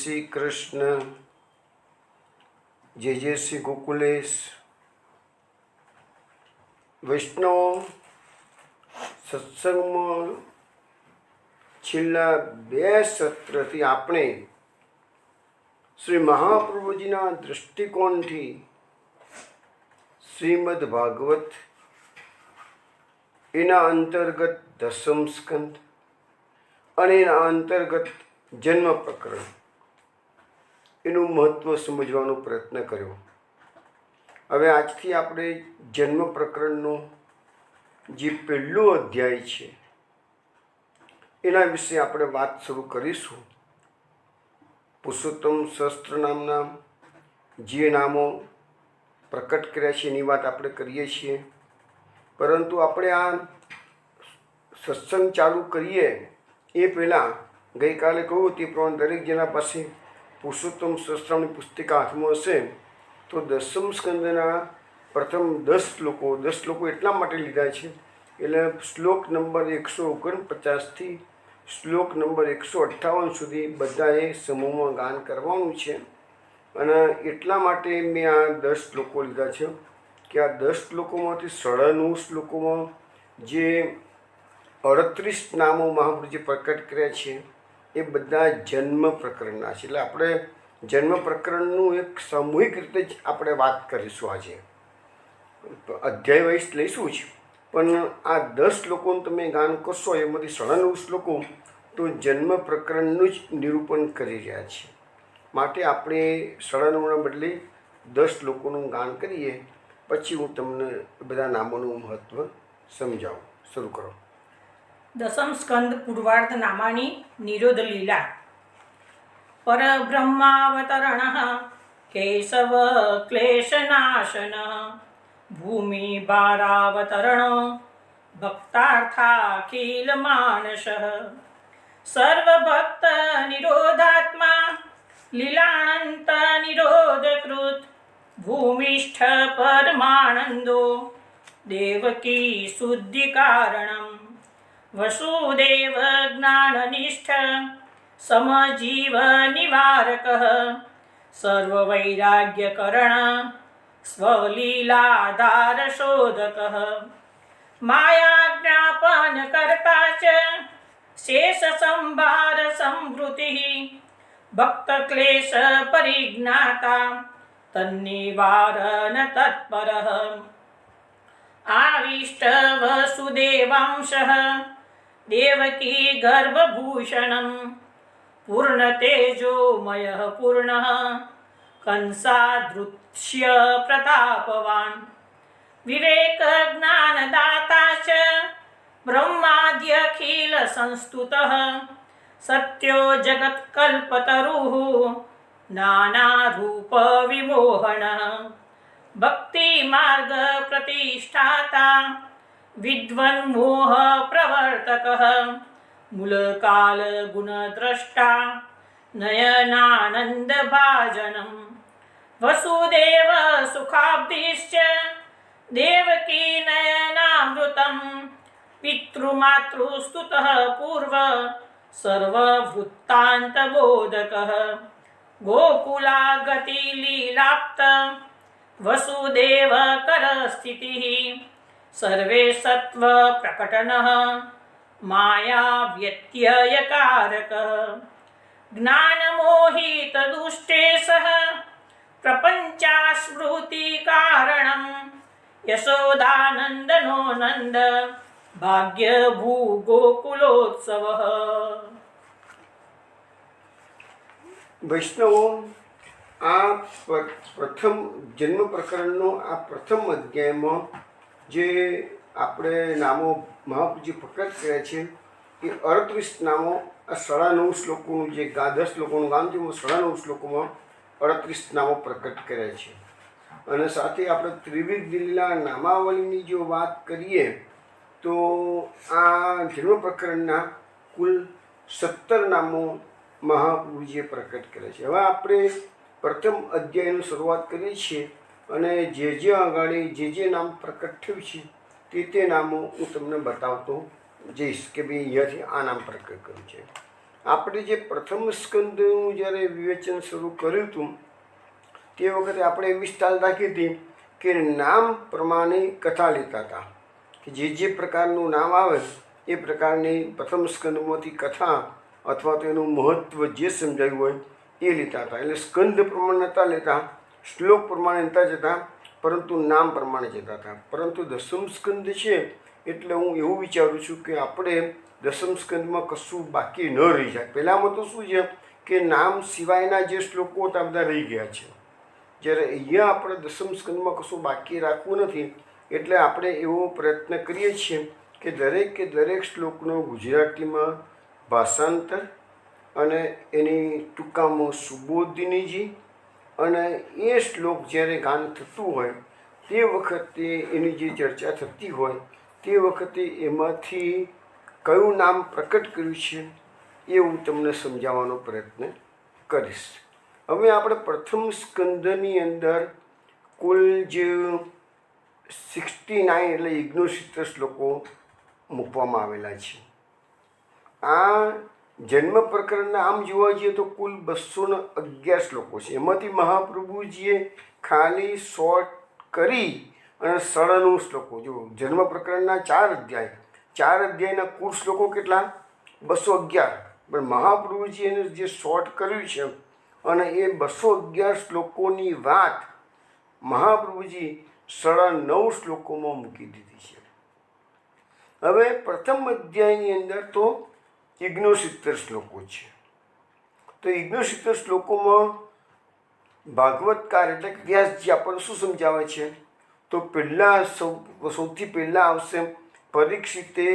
શ્રી કૃષ્ણ. જય શ્રી ગોકુલેશ. વૈષ્ણવ સત્સંગમાં છેલ્લા 2 સત્રથી આપણે શ્રી મહાપ્રભુજીના દૃષ્ટિકોણથી શ્રીમદ ભાગવત, એના અંતર્ગત દસમ સ્કંદ અને એના અંતર્ગત જન્મ પ્રકરણ, એનું મહત્ત્વ સમજવાનો પ્રયત્ન કર્યો. હવે આજથી આપણે જન્મ પ્રકરણનું જે પહેલું અધ્યાય છે એના વિશે આપણે વાત શરૂ કરીશું. પુરુષોત્તમ સહસ્ત્ર નામના જે નામો પ્રકટ કર્યા છે એની વાત આપણે કરીએ છીએ. પરંતુ આપણે આ સત્સંગ ચાલુ કરીએ એ પહેલાં ગઈકાલે કહ્યું તે પ્રમાણે દરેક જણા પાસે પુરુષોત્તમ સહસ્ત્રની પુસ્તિકા હાથમાં હશે તો દસમ સ્કંદના પ્રથમ 10 શ્લોકો એટલા માટે લીધા છે એટલે શ્લોક નંબર 149થી શ્લોક નંબર 158 સુધી બધાએ સમૂહમાં ગાન કરવાનું છે. અને એટલા માટે મેં આ 10 શ્લોકો લીધા છે કે આ 10 શ્લોકોમાંથી 99 શ્લોકોમાં જે 38 નામો મહાપ્રભુજી પ્રકટ કર્યા છે એ બધા જન્મ પ્રકરણના છે. એટલે આપણે જન્મ પ્રકરણનું એક સામૂહિક રીતે જ આપણે વાત કરીશું. આજે અધ્યાય વાઇઝ લઈશું જ, પણ આ 10 શ્લોકોનું તમે ગાન કરશો એમાંથી 99 શ્લોકો તો જન્મ પ્રકરણનું જ નિરૂપણ કરી રહ્યા છે. માટે આપણે 99ના બદલે 10 શ્લોકોનું ગાન કરીએ, પછી હું તમને બધા નામોનું મહત્ત્વ સમજાવું. શરૂ કરો. દસમ સ્કંદ પૂર્વાર્ધ નામાની નિરોધ લીલા. પરબ્રહ્માવતરણ કેશવ ક્લેશનાશન ભૂમિ ભારાવતરણ ભક્તાર્થાખિલ માનસ સર્વભક્ત નિરોધાત્મા લીલાનંત નિરોધકૃત ભૂમિષ્ઠ પરમાનંદો દેવકી શુદ્ધિ કારણમ વસુદેવ જ્ઞાનનિષ્ઠ સમજીવ નિવારક સર્વવૈરાગ્યકરણ સ્વલીલાધાર શોધક માયાજ્ઞાપન કર્તા ચ શેષ સંભાર સંવૃત્તિ ભક્ત ક્લેશ પરિજ્ઞાતા તન્નિવારણ તત્પર આવિષ્ટ વસુદેવાંશ દેવકી ગર્ભભૂષણમ પૂર્ણતેજોમય પૂર્ણ કંસાદૃશ્ય પ્રતાપવાન વિવેક જ્ઞાનદાતા ચ બ્રહ્માદ્યખિલ સંસ્તુત સત્યો જગત્કલ્પતરુઃ નાનારૂપ વિમોહન ભક્તિ માર્ગ પ્રતિષ્ઠાતા વિદ્વન્મોહ પ્રવર્તક મૂલકાલ ગુણદ્રષ્ટા નયનાનંદ ભાજનમ વસુદેવ સુખાબ્ધિશ્ચ દેવકી નયનામૃતમ પિતૃમાતૃસ્તુત પૂર્વ સર્વવૃત્તાંત બોધક ગોકુલાગતિ લીલાપ્ત વસુદેવ કર સ્થિતિ સર્વે સત્વ પ્રકટન માયા વ્યત્યયકારક જ્ઞાનમોહિત દુષ્ટેશ પ્રપંચાસ્મૃતિ કારણમ યશોદાનંદનો નંદ ભાગ્ય ભૂ ગોકુલોત્સવ. વૈષ્ણવો, આ પ્રથમ જન્મ પ્રકરણનો આ પ્રથમ અધ્યાયમાં જે આપણે નામો મહાપ્રભુજી પ્રકટ કર્યા છે એ 38 નામો આ 99 શ્લોકોનું જે 10 શ્લોકોનું ગાન છે એમાં 99 શ્લોકોમાં 38 નામો પ્રકટ કર્યા છે. અને સાથે આપણે ત્રિવિધ લીલા નામાવલીની જો વાત કરીએ તો આ જન્મ પ્રકરણના કુલ 17 નામો મહાપ્રભુજીએ પ્રકટ કર્યા છે. હવે આપણે પ્રથમ અધ્યાયની શરૂઆત કરીએ છીએ અને જે આગળ જે નામ પ્રકટ થયું છે તે નામો હું તમને બતાવતો જઈશ કે ભાઈ અહીંયાથી આ નામ પ્રકટ કર્યું છે. આપણે જે પ્રથમ સ્કંદનું જ્યારે વિવેચન શરૂ કર્યું હતું તે વખતે આપણે એવી સ્ટાઇલ રાખી હતી કે નામ પ્રમાણે કથા લેતા હતા, કે જે પ્રકારનું નામ આવે એ પ્રકારની પ્રથમ સ્કંદમાંથી કથા અથવા તો એનું મહત્ત્વ જે સમજાયું હોય એ લેતા હતા. એટલે સ્કંદ પ્રમાણે નહોતા લેતા, શ્લોક પ્રમાણે નહોતા જતા, પરંતુ નામ પ્રમાણે જતા હતા. પરંતુ દસમ સ્કંદ છે એટલે હું એવું વિચારું છું કે આપણે દસમ સ્કંદમાં કશું બાકી ન રહી જાય. પહેલાંમાં તો શું છે કે નામ સિવાયના જે શ્લોકો હતા બધા રહી ગયા છે, જ્યારે અહીંયા આપણે દસમ સ્કંદમાં કશું બાકી રાખવું નથી. એટલે આપણે એવો પ્રયત્ન કરીએ છીએ કે દરેક શ્લોકનો ગુજરાતીમાં ભાષાંતર અને એની ટૂંકામાં સુબોધિનીજી અને એ શ્લોક જ્યારે ગાન થતું હોય તે વખતે એની જે ચર્ચા થતી હોય તે વખતે એમાંથી કયું નામ પ્રકટ કર્યું છે એ હું તમને સમજાવવાનો પ્રયત્ન કરીશ. હવે આપણે પ્રથમ સ્કંદની અંદર કુલ જે 69 એટલે 69 શ્લોકો મૂકવામાં આવેલા છે. આ જન્મ પ્રકરણના આમ જોવા જઈએ તો કુલ 211 શ્લોકો છે. એમાંથી મહાપ્રભુજીએ ખાલી શોર્ટ કરી અને 97 શ્લોકો, જો જન્મ પ્રકરણના 4 અધ્યાયના કુલ શ્લોકો કેટલા? 211. પણ મહાપ્રભુજી એને જે શોર્ટ કર્યું છે અને એ 211 શ્લોકોની વાત મહાપ્રભુજી 97 શ્લોકોમાં મૂકી દીધી છે. હવે પ્રથમ અધ્યાયની અંદર તો 69 શ્લોકો છે. તો 69 શ્લોકોમાં ભાગવતકાર એટલે કે વ્યાસજી આપણને શું સમજાવે છે? તો સૌથી પહેલાં આવશે પરીક્ષિતે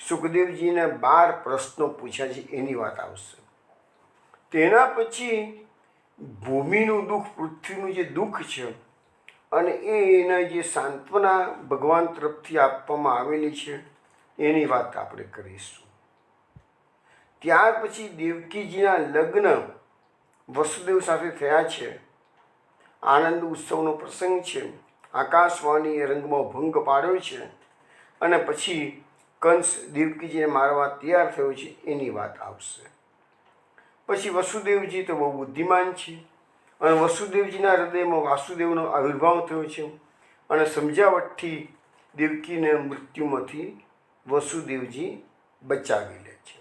સુખદેવજીને 12 પ્રશ્નો પૂછ્યા છે એની વાત આવશે. તેના પછી ભૂમિનું દુઃખ, પૃથ્વીનું જે દુઃખ છે અને એના જે સાંત્વના ભગવાન તરફથી આપવામાં આવેલી છે એની વાત આપણે કરીશું. ત્યાર પછી દેવકીજીના લગ્ન વસુદેવ સાથે થયા છે, આનંદ ઉત્સવનો પ્રસંગ છે, આકાશવાણીએ રંગમાં ભંગ પાડ્યો છે અને પછી કંસ દેવકીજીને મારવા તૈયાર થયો છે એની વાત આવશે. પછી વસુદેવજી તો બહુ બુદ્ધિમાન છે અને વસુદેવજીના હૃદયમાં વાસુદેવનો આવિર્ભાવ થયો છે અને સમજાવટથી દેવકીને મૃત્યુમાંથી વસુદેવજી બચાવી લે છે.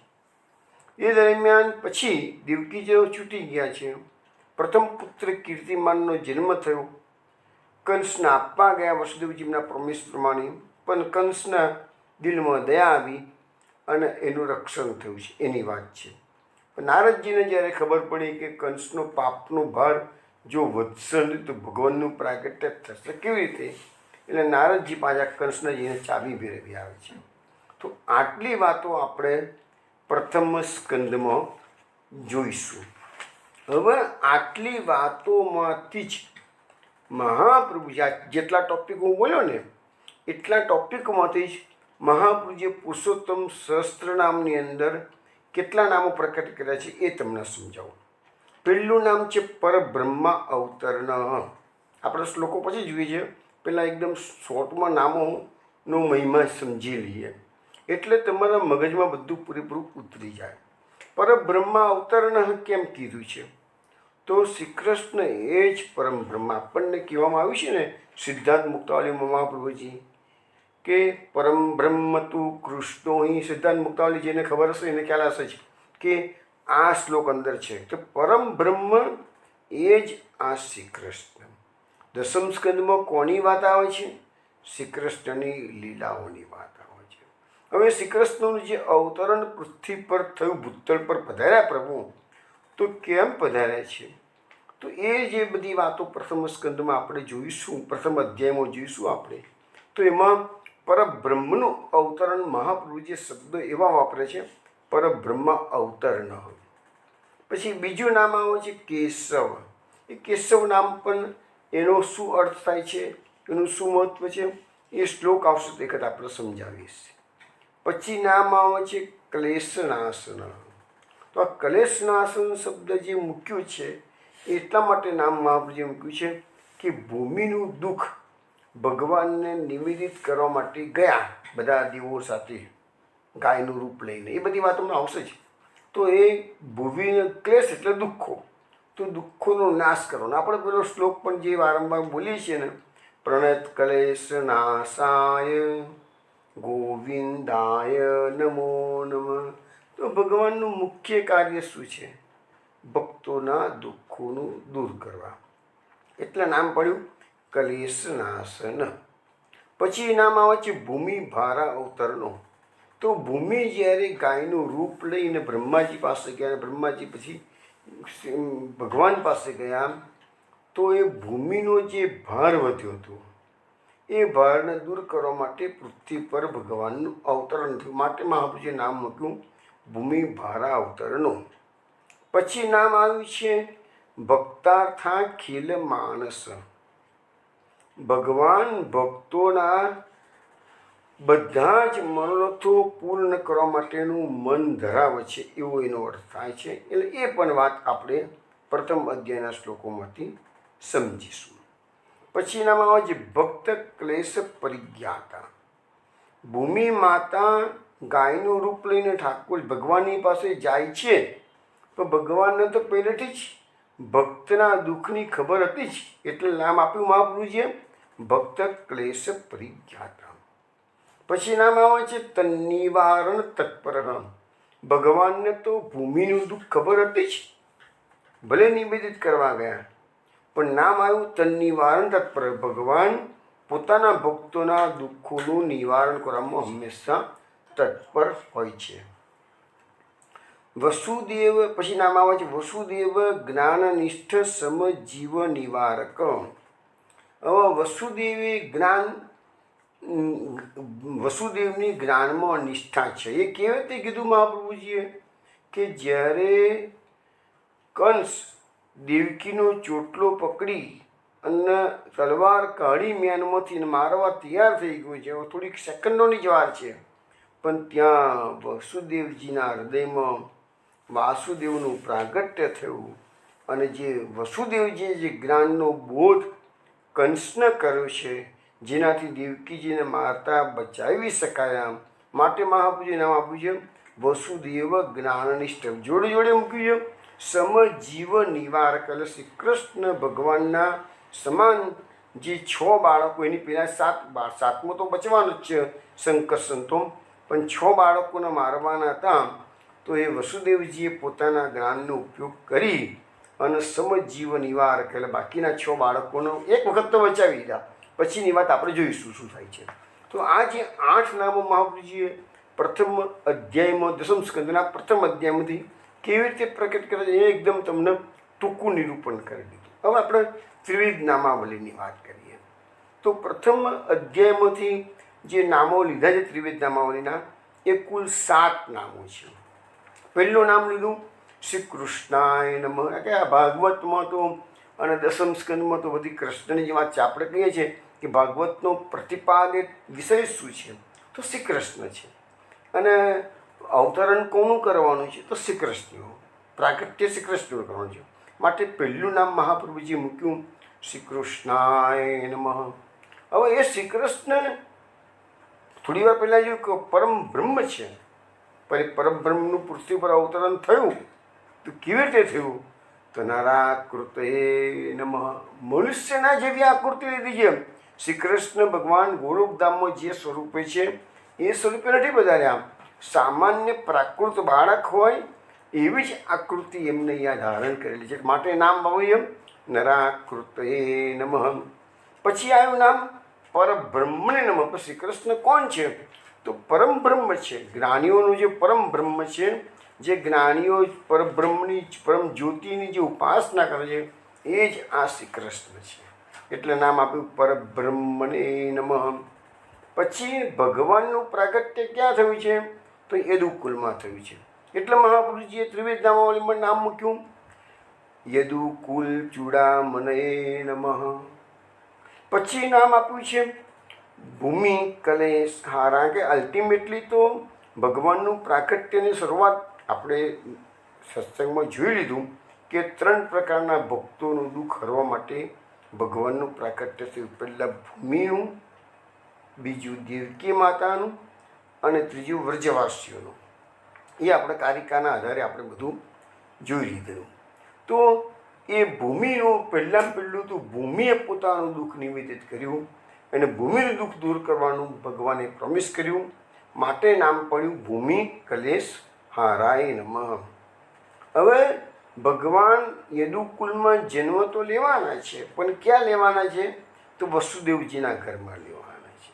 એ દરમિયાન પછી દેવકીજીઓ છૂટી ગયા છે. પ્રથમ પુત્ર કીર્તિમાનનો જન્મ થયો. કંસના આપવા ગયા વસુદેવજીના પ્રોમિસ પ્રમાણે, પણ કંસના દિલમાં દયા આવી અને એનું રક્ષણ થયું છે એની વાત છે. નારદજીને જ્યારે ખબર પડી કે કંસનો પાપનો ભાર જો વધશે નહીં તો ભગવાનનું પ્રાગટ્ય થશે કેવી રીતે, એટલે નારદજી પાછા કંસને જઈને ચાબી ભેરવી આવે છે. તો આટલી વાતો આપણે પ્રથમ સ્કંદમાં જોઈશું. હવે આટલી વાતોમાંથી જ મહાપ્રભુજી જેટલા ટોપિક હું બોલ્યો ને એટલા ટોપિકમાંથી જ મહાપ્રભુજીએ પુરુષોત્તમ સહસ્ત્રનામની અંદર કેટલા નામો પ્રકટ કર્યા છે એ તમને સમજાવું. પહેલું નામ છે પરબ્રહ્મા અવતરણ. આપણે શ્લોકો પછી જોઈએ છે, પહેલાં એકદમ શોર્ટમાં નામોનો મહિમા સમજી લઈએ એટલે તમારા મગજમાં બધું પૂરેપૂરું ઉતરી જાય. પરબ્રહ્મા અવતરણ કેમ કીધું છે? તો શ્રી કૃષ્ણ એ જ પરમ બ્રહ્મ આપણને કહેવામાં આવ્યું છે ને સિદ્ધાંત મુક્તાવલી મહાપ્રભુજી કે પરમ બ્રહ્મ તું કૃષ્ણો. અહીં સિદ્ધાંત મુક્તાવલી જેને ખબર હશે એને ખ્યાલ હશે જ કે આ શ્લોક અંદર છે કે પરમ બ્રહ્મ એ જ આ શ્રી કૃષ્ણ. દસમ સ્કંદમાં કોની વાત આવે છે? શ્રી કૃષ્ણની લીલાઓની વાત આવે છે. હવે શ્રી કૃષ્ણનું જે અવતરણ પૃથ્વી પર થયું, ભૂતળ પર પધાર્યા પ્રભુ, તો કેમ પધાર્યા છે? તો એ જે બધી વાતો પ્રથમ સ્કંદમાં આપણે જોઈશું, પ્રથમ અધ્યાયમાં જોઈશું આપણે. તો એમાં પરબ્રહ્મનું અવતરણ મહાપ્રભુજી શબ્દ એવા વાપરે છે, પરબ્રહ્મ અવતરણ. પછી બીજું નામ આવે છે કેશવ. એ કેશવ નામ પણ એનો શું અર્થ થાય છે, એનું શું મહત્ત્વ છે એ શ્લોક આવશે તે વખત આપણે સમજાવીશ. પછી નામ આવે છે ક્લેશનાશન. તો આ ક્લેશનાશન શબ્દ જે મૂક્યું છે એટલા માટે નામ મહાપ્રભુજીએ મૂક્યું છે કે ભૂમિનું દુઃખ ભગવાનને નિવેદિત કરવા માટે ગયા બધા દેવો સાથે ગાયનું રૂપ લઈને. એ બધી વાતોમાં આવશે જ. તો એ ભૂમિનો ક્લેશ એટલે દુઃખો, તો દુઃખોનો નાશ કરવાનો. આપણે પેલો શ્લોક પણ જે વારંવાર બોલીએ છીએ ને, પ્રણત ક્લેશ નાશાય ગોવિંદાય નમો નમઃ. તો ભગવાનનું મુખ્ય કાર્ય શું છે? ભક્તોના દુઃખોનું દૂર કરવા. એટલે નામ પડ્યું ક્લેશ નાશન. પછી નામ આવે છે ભૂમિ ભારા અવતરનો. તો ભૂમિ જ્યારે ગાયનું રૂપ લઈને બ્રહ્માજી પાસે ગયા, બ્રહ્માજી પછી ભગવાન પાસે ગયા, તો એ ભૂમિનો જે ભાર વધ્યો હતો એ ભારને દૂર કરવા માટે પૃથ્વી પર ભગવાનનું અવતરણ થયું. માટે મહાપ્રભુએ નામ મૂક્યું ભૂમિ ભારા અવતરનો. પછી નામ આવ્યું છે ભક્તાર્થા ખીલ માનસ. ભગવાન ભક્તોના બધા જ મનોરથો પૂર્ણ કરવા માટેનું મન ધરાવે છે, એવો એનો અર્થ થાય છે. એટલે એ પણ વાત આપણે પ્રથમ અધ્યાયના શ્લોકોમાંથી સમજીશું. પછી એનામાં આવે છે ભક્ત ક્લેશ પરિજ્ઞાતા. ભૂમિ માતા ગાયનું રૂપ લઈને ઠાકોર ભગવાનની પાસે જાય છે, તો ભગવાનને તો પહેલેથી જ ભક્તના દુઃખની ખબર હતી જ, એટલે નામ આપ્યું મહાપ્રભુજીએ ભક્ત ક્લેશ પરિજ્ઞાતા. પછી નામ આવે છે તન્નિવારણ તત્પર. ભગવાનને તો ભૂમિનું દુઃખ ખબર હતી જ, ભલે નિવેદિત કરવા ગયા, પણ નામ આવ્યું તન્નિવારણ તત્પર. ભગવાન પોતાના ભક્તોના દુઃખોનું નિવારણ કરવામાં હંમેશા તત્પર હોય છે. વસુદેવ. પછી નામ આવે છે વસુદેવ જ્ઞાનનિષ્ઠ સમજીવ નિવારક. હવે વસુદેવની જ્ઞાનમાં નિષ્ઠા છે. એ કેવી રીતે કીધું મહાપ્રભુજીએ કે જ્યારે કંસ દેવકીનો ચોટલો પકડી અને તલવાર કાઢી મેનમાંથી મારવા તૈયાર થઈ ગયો છે, થોડીક સેકન્ડોની જ વાર છે, પણ ત્યાં વસુદેવજીના હૃદયમાં વાસુદેવનું પ્રાગટ્ય થયું. અને જે વસુદેવજીએ જે જ્ઞાનનો બોધ કંસને કર્યો છે, જેનાથી દેવકીજીને મારતા બચાવી શકાયા, માટે મહાપ્રભુએ નામ આપ્યું છે વસુદેવ જ્ઞાનનિષ્ઠ. જોડે જોડે મૂક્યું છે સમજીવ નિવારક. એટલે શ્રી કૃષ્ણ ભગવાનના સમાન જે 6 બાળકો, એની પહેલાં 7મો તો બચવાનો જ છે શંકર સંતો, પણ 6 બાળકોને મારવાના હતા, તો એ વસુદેવજીએ પોતાના જ્ઞાનનો ઉપયોગ કરી અને સમજીવ નિવારક એટલે બાકીના 6 બાળકોનો એક વખત તો બચાવી દીધા. પછીની વાત આપણે જોઈશું શું થાય છે. તો આ જે 8 નામો મહાપ્રભુજીએ પ્રથમ અધ્યાયમાં, દસમ સ્કંદના પ્રથમ અધ્યાયમાંથી કેવી રીતે પ્રકટ કરે છે, એ એકદમ તમને ટૂંકું નિરૂપણ કરી દીધું. હવે આપણે ત્રિવિધ નામાવલીની વાત કરીએ. તો પ્રથમ અધ્યાયમાંથી જે નામો લીધા છે ત્રિવિધ નામાવલીના, એ કુલ 7 નામો છે. પહેલું નામ લીધું શ્રી કૃષ્ણાય નમઃ. કે આ ભાગવતમાં તો અને દસમ સ્કંદમાં તો બધી કૃષ્ણની જે વાત છે. આપણે કહીએ છીએ કે ભાગવતનો પ્રતિપાદિત વિષય શું છે, તો શ્રી કૃષ્ણ છે. અને અવતરણ કોનું કરવાનું છે, તો શ્રી કૃષ્ણનું પ્રાગટ્ય શ્રી કૃષ્ણનું કરવાનું છે. માટે પહેલું નામ મહાપ્રભુજી મૂક્યું શ્રી કૃષ્ણાય નમઃ. હવે એ શ્રી કૃષ્ણ થોડી વાર પહેલાં જોયું કે પરમ બ્રહ્મ છે, પણ પરબ્રહ્મનું પૃથ્વી પર અવતરણ થયું તો કેવી રીતે થયું, તો નારાકૃતે નમઃ. મનુષ્યના જેવી આકૃતિ લીધી છે. શ્રી કૃષ્ણ ભગવાન ગોલોકધામમાં જે સ્વરૂપે છે એ સ્વરૂપે નથી બધાર્યા. સામાન્ય પ્રાકૃત બાળક હોય એવી જ આકૃતિ એમને અહીંયા ધારણ કરેલી છે, માટે નામ આવ્યું એમ નરાકૃતે નમઃ. પછી આવ્યું નામ પરબ્રહ્મને નમઃ. શ્રી કૃષ્ણ કોણ છે, તો પરમ બ્રહ્મ છે. જ્ઞાનીઓનું જે પરમ બ્રહ્મ છે, જે જ્ઞાનીઓ પરબ્રહ્મની પરમ જ્યોતિની જે ઉપાસના કરે છે, એ જ આ શ્રી કૃષ્ણ છે. એટલે નામ આપ્યું પરબ્રહ્મને નમઃ. પછી ભગવાનનું પ્રાગટ્ય ક્યાં થયું છે, તો યદુકુલમાં થયું છે. એટલે મહાપુરુષજીએ ત્રિવેદ નામાવલીમાં નામ મૂક્યું યદુકુલ ચૂડામનયે નમઃ. પછી નામ આપ્યું છે ભૂમિ કલેશ હારા. કે અલ્ટિમેટલી તો ભગવાનનું પ્રાગટ્યની શરૂઆત આપણે સત્સંગમાં જોઈ લીધું કે 3 પ્રકારના ભક્તોનું દુઃખ હરવા માટે ભગવાનનું પ્રાગટ્ય થયું. પહેલાં ભૂમિનું, બીજું દેવકી માતાનું અને ત્રીજું વ્રજવાસીઓનું. એ આપણે કારિકાના આધારે આપણે બધું જોઈ લીધેલું. તો એ ભૂમિનું પહેલું તો ભૂમિએ પોતાનું દુઃખ નિવેદિત કર્યું અને ભૂમિનું દુઃખ દૂર કરવાનું ભગવાને પ્રોમિસ કર્યું. માટે નામ પડ્યું ભૂમિ કલેશ હારાય નમઃ. હવે ભગવાન યદુકુલમાં જન્મ તો લેવાના છે, પણ ક્યાં લેવાના છે? તો વસુદેવજીના ઘરમાં લેવાના છે.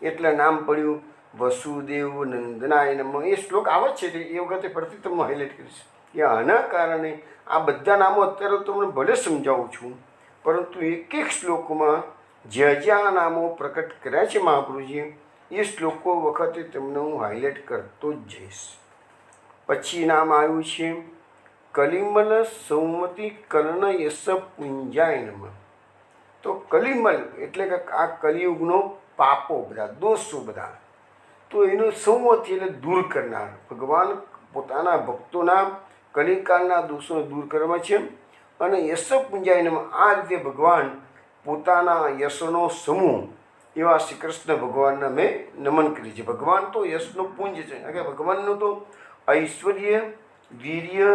એટલે નામ પડ્યું વસુદેવ નંદનાય નમઃ. એ શ્લોક આવે છે, એ વખતે ફરીથી તમને હાઇલાઇટ કરીશ કે આના કારણે આ બધા નામો અત્યારે તમને ભલે સમજાવું છું, પરંતુ એક એક શ્લોકમાં જ્યાં જ્યાં નામો પ્રકટ કર્યા છે મહાપ્રભુજીએ, એ શ્લોકો વખતે તમને હું હાઇલાઇટ કરતો જ જઈશ. પછી નામ આવ્યું છે કલિમલ સૌમતી કર્ણ યશ પુંજાય નમઃ. તો કલિમલ એટલે કે આ કલિયુગનો પાપો બધા, દોષો બધા, તો એનું સૌમતી એટલે દૂર કરનાર. ભગવાન પોતાના ભક્તોના કલિકાળના દોષોને દૂર કરવા છે. અને યશ પુંજાય નમઃ, આ રીતે ભગવાન પોતાના યશનો સમૂહ એવા શ્રી કૃષ્ણ ભગવાનને મેં નમન કરી છે. ભગવાન તો યશનો પુંજ છે, કે ભગવાનનું તો ઐશ્વર્ય, વીર્ય,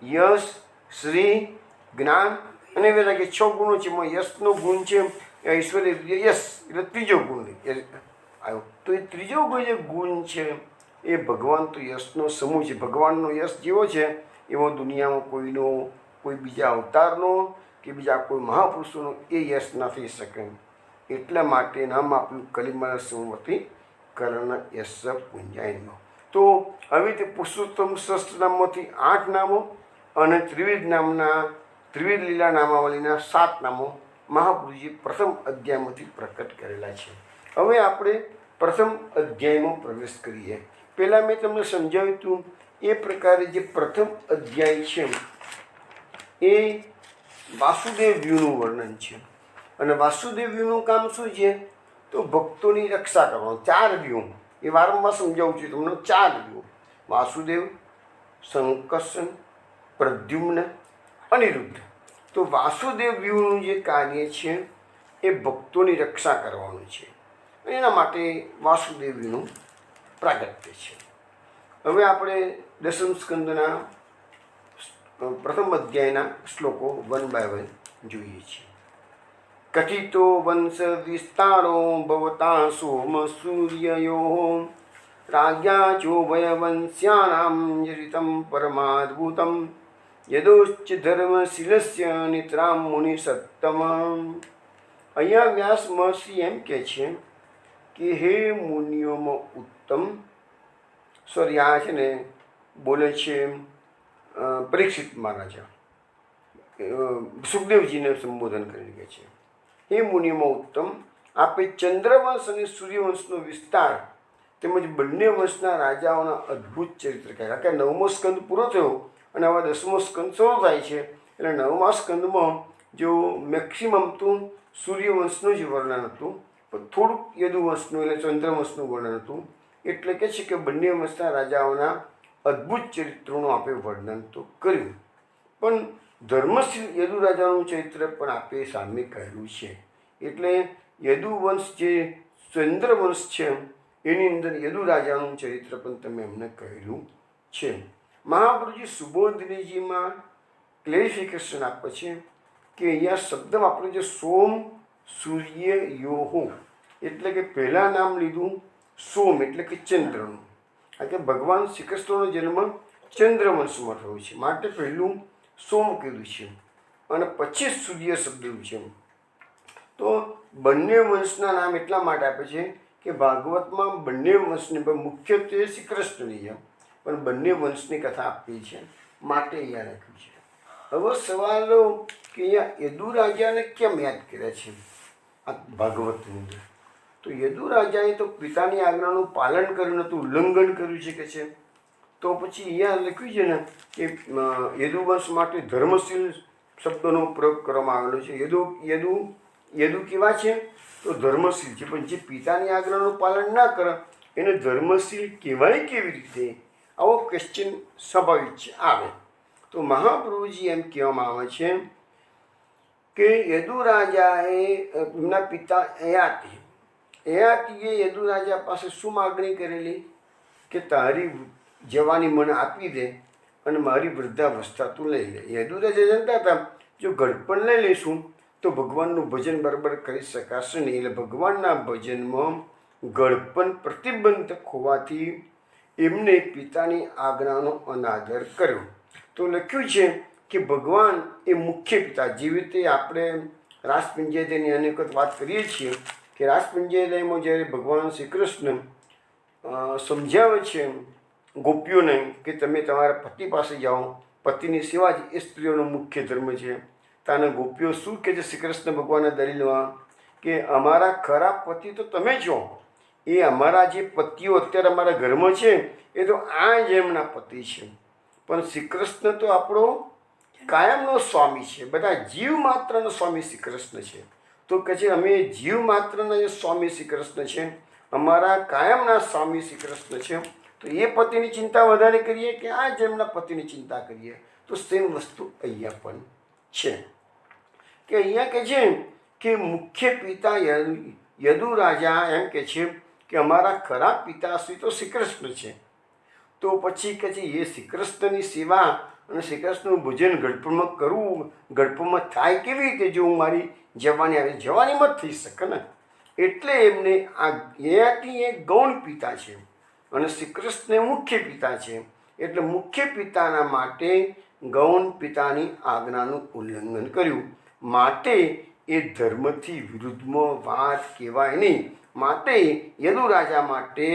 યશ, શ્રી, જ્ઞાન અને એવા કે 6 ગુણો છે. એમાં યશનો ગુણ છે ઐશ્વર્ય, વીર્ય, યશ એટલે ત્રીજો ગુણ આવ્યો. તો એ ત્રીજો જે ગુણ છે એ ભગવાન તો યશનો સમૂહ છે. ભગવાનનો યશ જેવો છે એવો દુનિયામાં કોઈનો, કોઈ બીજા અવતારનો કે બીજા કોઈ મહાપુરુષોનો એ યશ ના થઈ શકે. એટલા માટે નામ આપ્યું કલિમલ સૌમતી કર્ણ યશ પુંજાય નમઃ. તો આવી રીતે પુરુષોત્તમ સહસ્ત્ર નામમાંથી 8 નામો અને ત્રિવિધ લીલા નામાવલીના 7 નામો મહાપુરુષજી પ્રથમ અધ્યાયમાંથી પ્રકટ કરેલા છે. હવે આપણે પ્રથમ અધ્યાયમાં પ્રવેશ કરીએ. પહેલાં મેં તમને સમજાવ્યું હતું એ પ્રકારે જે પ્રથમ અધ્યાય છે એ વાસુદેવ વ્યૂહનું વર્ણન છે. અને વાસુદેવ વ્યૂહનું કામ શું છે? તો ભક્તોની રક્ષા કરવાનું. 4 વ્યૂહ એ વારંવાર સમજાવું છું તમને. 4 વ્યૂહ: વાસુદેવ, સંકર્ષણ, પ્રદ્યુમ્ન, અનિરુદ્ધ. તો વાસુદેવ વ્યૂહનું જે કાર્ય છે એ ભક્તોની રક્ષા કરવાનું છે. એના માટે વાસુદેવ વ્યૂહનું પ્રાગટ્ય છે. હવે આપણે દશમ સ્કંદના પ્રથમ અધ્યાયના શ્લોકો 1 by 1 જોઈએ છીએ. કથિતો વંશ વિસ્તારો ભવતા સોમ સૂર્યયો રાજ્યા ચોભય વંશ્યાનામ યરિતમ પરમાદ્ભુતમ યદોશ્ચ ધર્મશીલસ્ય નિતરામ મુનિ સત્તમ. અહીંયા વ્યાસ મહર્ષિ એમ કહે છે કે હે મુનિઓમાં ઉત્તમ, સોરી આ છે ને બોલે છે પરીક્ષિત મહારાજા સુખદેવજીને સંબોધન કરીને કહે છે, હે મુનિઓમાં ઉત્તમ, આપે ચંદ્રવંશ અને સૂર્યવંશનો વિસ્તાર તેમજ બંને વંશના રાજાઓના અદ્ભુત ચરિત્ર કહ્યા. કે 9મો સ્કંદ પૂરો થયો અને હવે 10મો સ્કંદ શરૂ થાય છે. એટલે 9મા સ્કંદમાં જો મેક્સિમમ તો સૂર્યવંશનું જ વર્ણન હતું, પણ થોડુંક યદુવંશનું એટલે ચંદ્રવંશનું વર્ણન હતું. એટલે કે છે કે બંને વંશના રાજાઓના અદ્ભુત ચરિત્રોનું આપણે વર્ણન તો કર્યું, પણ ધર્મશીલ યદુ રાજાનું ચરિત્ર પણ આપે સામે કહેલું છે. એટલે યદુવંશ જે ચંદ્રવંશ છે એની અંદર યદુ રાજાનું ચરિત્ર પણ તમે એમને કહેલું છે. મહાપ્રભુજી સુબોધનીજીમાં ક્લેરિફિકેશન આપે છે કે અહીંયા શબ્દ આપણે જે સોમ સૂર્ય યોહો એટલે કે પહેલાં નામ લીધું સોમ એટલે કે ચંદ્રનું. કારણ કે ભગવાન શ્રી કૃષ્ણનો જન્મ ચંદ્રવંશમાં થયો છે, માટે પહેલું સોમ કીધું છે અને પછી સૂર્ય શબ્દ છે. તો બંને વંશના નામ એટલા માટે આપે છે કે ભાગવતમાં બંને વંશની મુખ્યત્વે શ્રી કૃષ્ણની છે, પણ બંને વંશની કથા આપી છે, માટે અહીંયા લખ્યું છે. હવે સવાલો કે અહીંયા યદુ રાજાને કેમ યાદ કર્યા છે આ ભાગવતની અંદર? તો યદુ રાજાએ તો પિતાની આજ્ઞાનું પાલન કર્યું નહોતું, ઉલ્લંઘન કર્યું છે કે છે. તો પછી અહીંયા લખ્યું છે ને કે યદુવંશ માટે ધર્મશીલ શબ્દનો પ્રયોગ કરવામાં આવેલો છે. યદુ કેવા છે? તો ધર્મશીલ છે, પણ જે પિતાની આજ્ઞાનું પાલન ના કરે એને ધર્મશીલ કહેવાય કેવી રીતે? આવો ક્વેશ્ચન સ્વાભાવિક છે આવે. તો મહાપ્રભુજી એમ કહેવામાં આવે છે કે યદુ રાજાએ એમના પિતા યયાતિએ યદુ રાજા પાસે શું માગણી કરેલી કે તારી જવાની મને આપી દે અને મારી વૃદ્ધાવસ્થા તું લઈ લે. યદુરાજા જાણતા હતા જો ગળપણ લઈ લઈશું તો ભગવાનનું ભજન બરાબર કરી શકાશે નહીં. એટલે ભગવાનના ભજનમાં ગળપણ પ્રતિબંધક હોવાથી એમને પિતાની આજ્ઞાનો અનાદર કર્યો. તો લખ્યું છે કે ભગવાન એ મુખ્ય પિતા. જેવી રીતે આપણે રાસપંચાયતની અનેક વખત વાત કરીએ છીએ કે રાસપંચાયતમાં જ્યારે ભગવાન શ્રી કૃષ્ણ સમજાવે છે ગોપીઓને કે તમે તમારા પતિ પાસે જાઓ, પતિની સેવા જ એ સ્ત્રીઓનો મુખ્ય ધર્મ છે. તાને ગોપીઓ શું કહે છે શ્રી કૃષ્ણ ભગવાનના દલીલમાં કે અમારા ખરા પતિ તો તમે છો, એ અમારા જે પતિઓ અત્યારે અમારા ઘરમાં છે એ તો આ જ એમના પતિ છે, પણ શ્રી કૃષ્ણ તો આપણો કાયમનો સ્વામી છે, બધા જીવ માત્રનો સ્વામી શ્રી કૃષ્ણ છે. તો કહે છે અમે જીવ માત્રના જે સ્વામી શ્રી કૃષ્ણ છે, અમારા કાયમના સ્વામી શ્રી કૃષ્ણ છે, તો એ પતિની ચિંતા વધારે કરીએ કે આ જેમના પતિની ચિંતા કરીએ. તો સેમ વસ્તુ અહીંયા પણ છે કે અહીંયા કહે છે કે મુખ્ય પિતા યદુ રાજા એમ કહે છે કે અમારા ખરા પિતાશ્રી તો શ્રી કૃષ્ણ છે. તો પછી કહે છે એ શ્રી કૃષ્ણની સેવા અને શ્રી કૃષ્ણનું ભજન ગળપણમાં કરવું, ગળપણમાં થાય કેવી રીતે જો હું મારી જવાની આવે? જવાનીમાં જ થઈ શકે ને. એટલે એમને આ યયાતિ એ ગૌણ પિતા છે અને શ્રી કૃષ્ણ મુખ્ય પિતા છે. એટલે મુખ્ય પિતાના માટે ગૌણ પિતાની આજ્ઞાનું ઉલ્લંઘન કર્યું. માટે એ ધર્મથી વિરુદ્ધમાં વાત કહેવાય નહીં. માટે યદુ રાજા માટે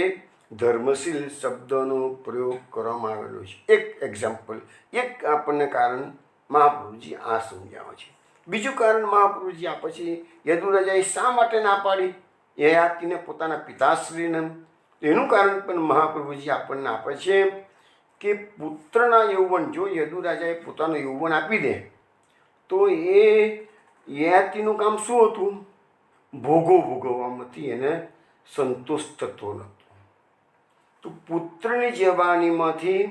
ધર્મશીલ શબ્દનો પ્રયોગ કરવામાં આવેલો છે. એક એક્ઝામ્પલ, એક આપણને કારણ મહાપ્રભુજી આ સમજાવે છે. બીજું કારણ મહાપ્રભુજી આપે છે યદુ રાજાએ શા માટે ના પાડી યયાતિને પોતાના પિતાશ્રીને. એનું કારણ પણ મહાપ્રભુજી આપણને આપે છે કે પુત્રના યૌવન, જો યદુ રાજાએ પોતાનું યૌવન આપી દે તો એ યયાતિનું કામ શું હતું? ભોગો ભોગવવામાંથી એને સંતોષ થતો નહોતો. તો પુત્રની જવાનીમાંથી